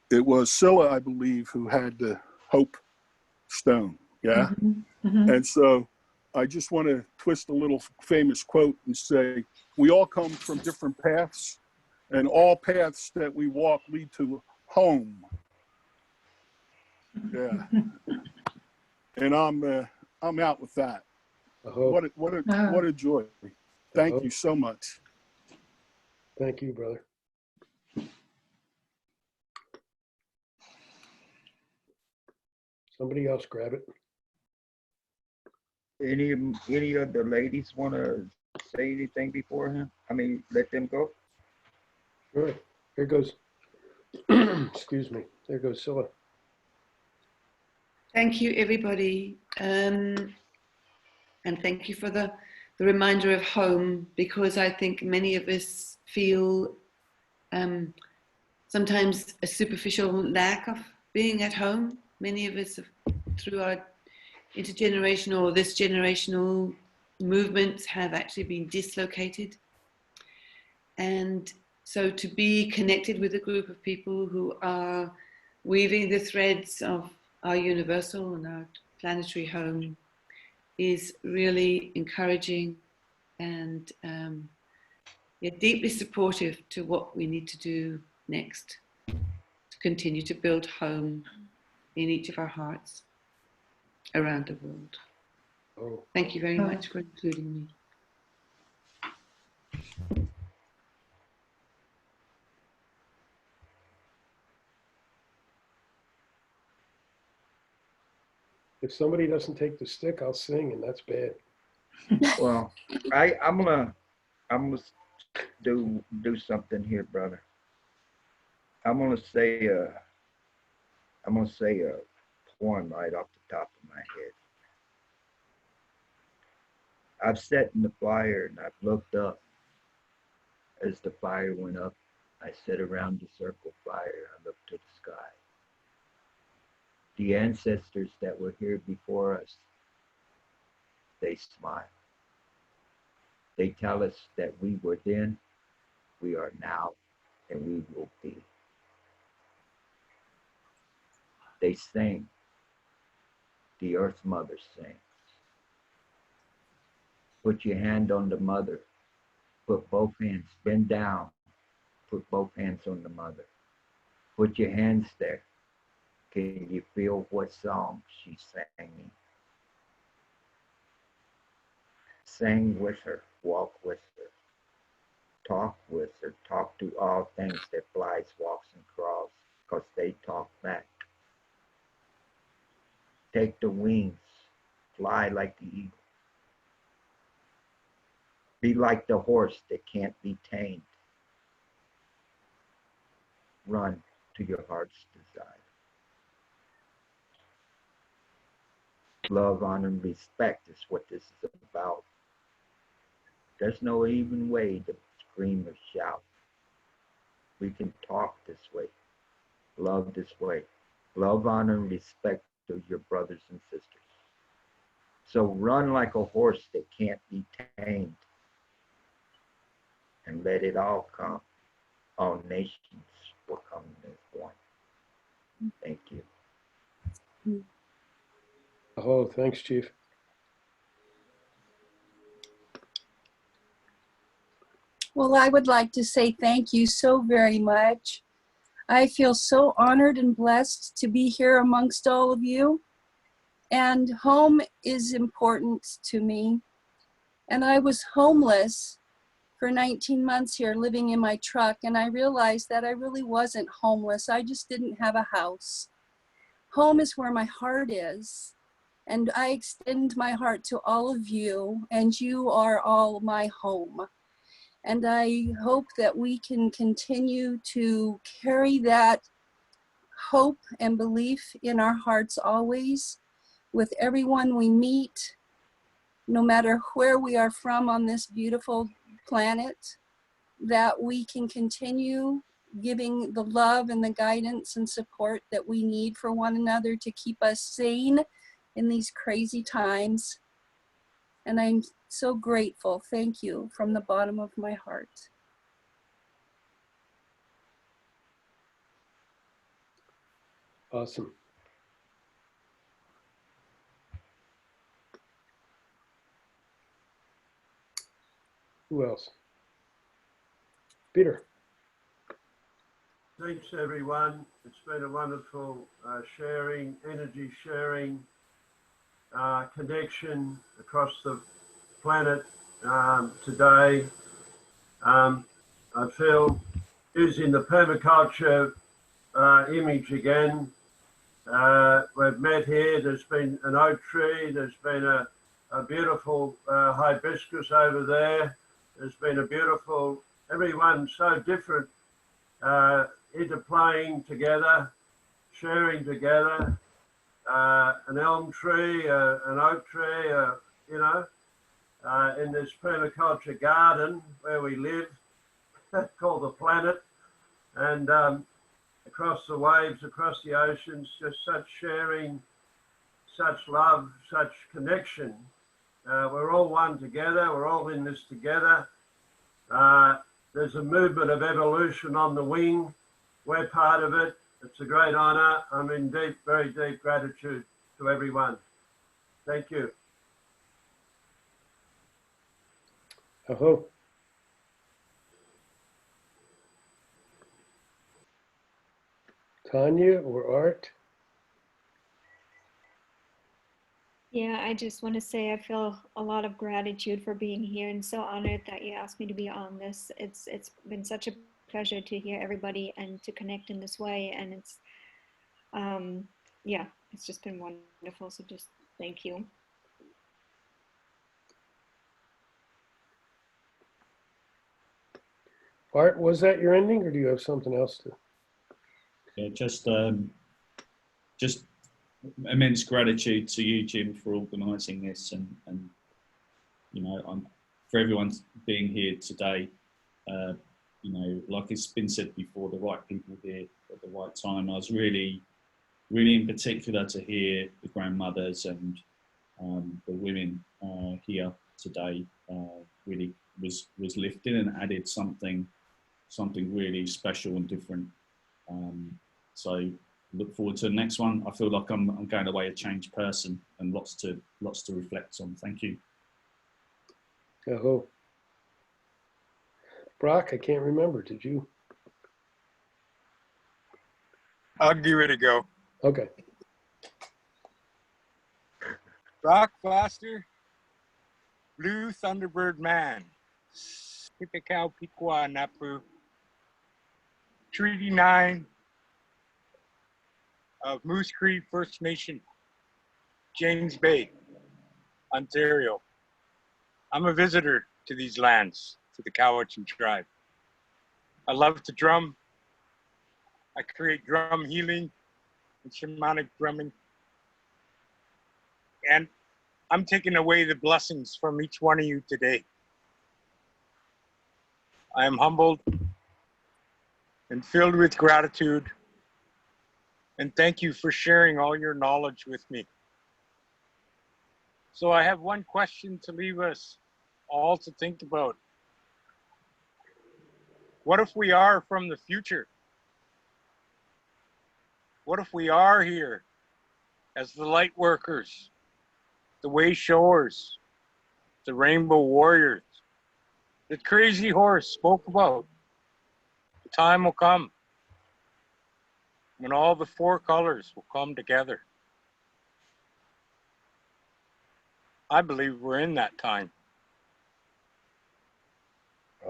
It was Scylla, I believe, who had the hope stone. Yeah. And so I just want to twist a little famous quote and say, we all come from different paths, and all paths that we walk lead to home. Yeah. And I'm out with that. What a joy. Thank you so much. Thank you, brother. Somebody else grab it. Any of the ladies want to say anything before him? I mean, let them go. All right, here goes. Excuse me. There goes Scylla. Thank you, everybody. And thank you for the reminder of home, because I think many of us feel sometimes a superficial lack of being at home. Many of us, through our intergenerational or this generational movements, have actually been dislocated. And so to be connected with a group of people who are weaving the threads of our universal and our planetary home is really encouraging and deeply supportive to what we need to do next to continue to build home in each of our hearts around the world. Oh. Thank you very much for including me. If somebody doesn't take the stick, I'll sing, and that's bad. Well, I'm gonna do something here, brother. I'm gonna say a poem right off the top of my head. I've sat in the fire and I've looked up. As the fire went up, I sat around the circle fire. I looked to the sky. The ancestors that were here before us, they smile. They tell us that we were then, we are now, and we will be. They sing. The Earth Mother sings. Put your hand on the mother. Put both hands, bend down. Put both hands on the mother. Put your hands there. Can you feel what song she's singing? Sing with her, walk with her, talk with her, talk to all things that flies, walks, and crawls, because they talk back. Take the wings, fly like the eagle. Be like the horse that can't be tamed. Run to your heart's desire. Love, honor, and respect is what this is about. There's no even way to scream or shout. We can talk this way, love this way. Love, honor, and respect to your brothers and sisters. So run like a horse that can't be tamed and let it all come. All nations will come as one. Thank you. Oh, thanks, Chief. Well, I would like to say thank you so very much. I feel so honored and blessed to be here amongst all of you. And home is important to me. And I was homeless for 19 months here, living in my truck, and I realized that I really wasn't homeless. I just didn't have a house. Home is where my heart is. And I extend my heart to all of you, and you are all my home. And I hope that we can continue to carry that hope and belief in our hearts always with everyone we meet, no matter where we are from on this beautiful planet, that we can continue giving the love and the guidance and support that we need for one another to keep us sane in these crazy times. And I'm so grateful. Thank you from the bottom of my heart. Awesome. Who else? Peter. Thanks, everyone. It's been a wonderful sharing, energy sharing, connection across the planet today. I feel using the permaculture image again. We've met here. There's been an oak tree. There's been a beautiful hibiscus over there. There's been a beautiful, everyone so different, interplaying together, sharing together. An elm tree, an oak tree, you know, in this permaculture garden where we live, called the planet, and across the waves, across the oceans, just such sharing, such love, such connection. We're all one together. We're all in this together. There's a movement of evolution on the wing. We're part of it. It's a great honor. I'm in deep, very deep gratitude to everyone. Thank you. Aho. Tanja or Art? Yeah, I just want to say I feel a lot of gratitude for being here and so honored that you asked me to be on this. It's been such a pleasure to hear everybody and to connect in this way. And it's, yeah, it's just been wonderful. So just thank you. Art, was that your ending or do you have something else to? Yeah, just immense gratitude to you, Jim, for organising this, and you know, for everyone being here today. You know, like it's been said before, the right people here at the right time. I was really in particular to hear the grandmothers and the women here today. Really was lifted and added something really special and different. So look forward to the next one. I feel like I'm going away a changed person and lots to reflect on. Thank you. Oh. Brock, I can't remember. Did you? I'll give it a go. Okay. Brock Foster, Blue Thunderbird Man, Pipikau Pikwa Napu, Treaty 9 of Moose Cree First Nation, James Bay, Ontario. I'm a visitor to these lands, to the Cowichan tribe. I love to drum. I create drum healing and shamanic drumming. And I'm taking away the blessings from each one of you today. I am humbled and filled with gratitude. And thank you for sharing all your knowledge with me. So I have one question to leave us all to think about. What if we are from the future? What if we are here as the light workers, the way showers, the rainbow warriors, the crazy horse spoke about? The time will come when all the four colors will come together. I believe we're in that time.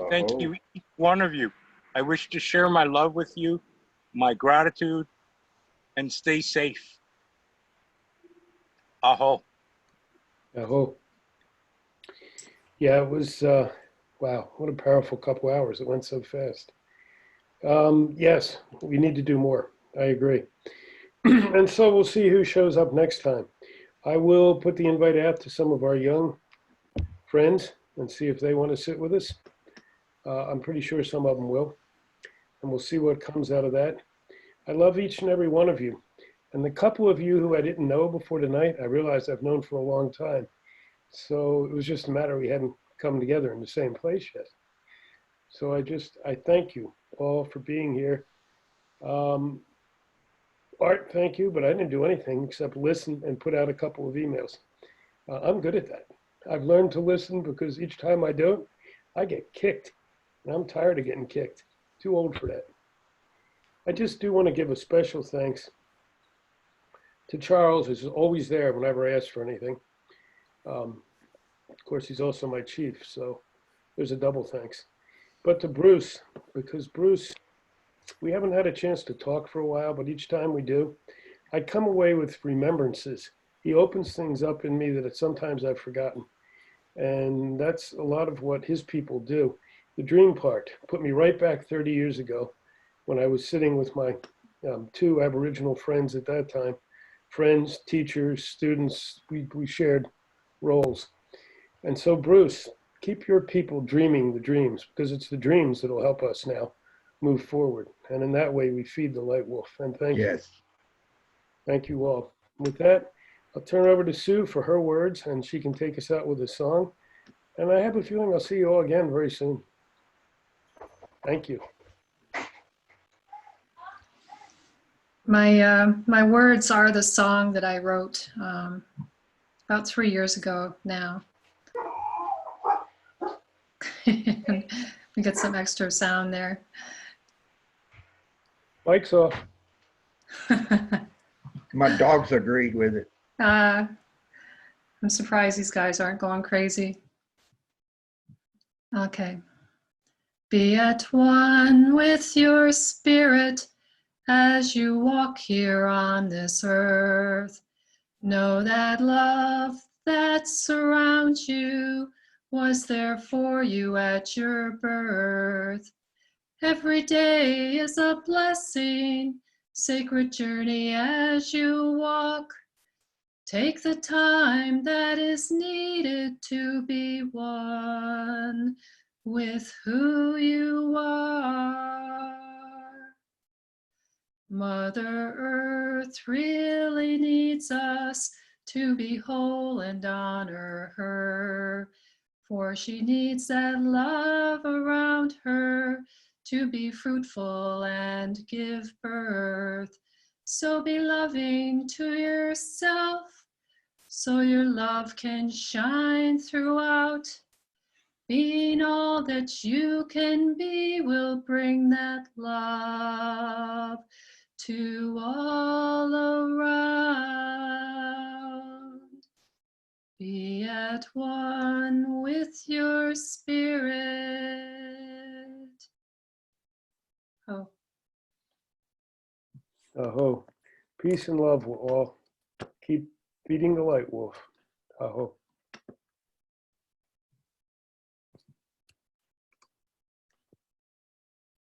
Thank you, each one of you. I wish to share my love with you, my gratitude, and stay safe. Aho. Aho. Yeah, it was, wow, what a powerful couple hours. It went so fast. Yes, we need to do more. I agree. And so we'll see who shows up next time. I will put the invite out to some of our young friends and see if they want to sit with us. I'm pretty sure some of them will. And we'll see what comes out of that. I love each and every one of you. And the couple of you who I didn't know before tonight, I realized I've known for a long time. So it was just a matter we hadn't come together in the same place yet. So I thank you all for being here. Art, thank you, but I didn't do anything except listen and put out a couple of emails. I'm good at that. I've learned to listen because each time I don't, I get kicked. And I'm tired of getting kicked. Too old for that. I just do want to give a special thanks to Charles, who's always there whenever I ask for anything. Of course, he's also my chief, so there's a double thanks. But to Bruce, because Bruce, we haven't had a chance to talk for a while, but each time we do, I come away with remembrances. He opens things up in me that sometimes I've forgotten. And that's a lot of what his people do. The dream part put me right back 30 years ago when I was sitting with my two Aboriginal friends at that time. Friends, teachers, students, we shared roles. And so Bruce, keep your people dreaming the dreams, because it's the dreams that will help us now move forward. And in that way, we feed the light wolf. And thank you. Thank you all. With that, I'll turn it over to Sue for her words, and she can take us out with a song. And I have a feeling I'll see you all again very soon. Thank you. My words are the song that I wrote about 3 years ago now. We get some extra sound there. Mike's off. My dogs agreed with it. I'm surprised these guys aren't going crazy. Okay. Be at one with your spirit as you walk here on this earth. Know that love that surrounds you was there for you at your birth. Every day is a blessing, sacred journey as you walk. Take the time that is needed to be one with who you are. Mother Earth really needs us to be whole and honor her, for she needs that love around her to be fruitful and give birth. So be loving to yourself, so your love can shine throughout. Being all that you can be will bring that love to all around. Be at one with your spirit. Oh. Aho. Peace and love will all keep feeding the light wolf. Aho.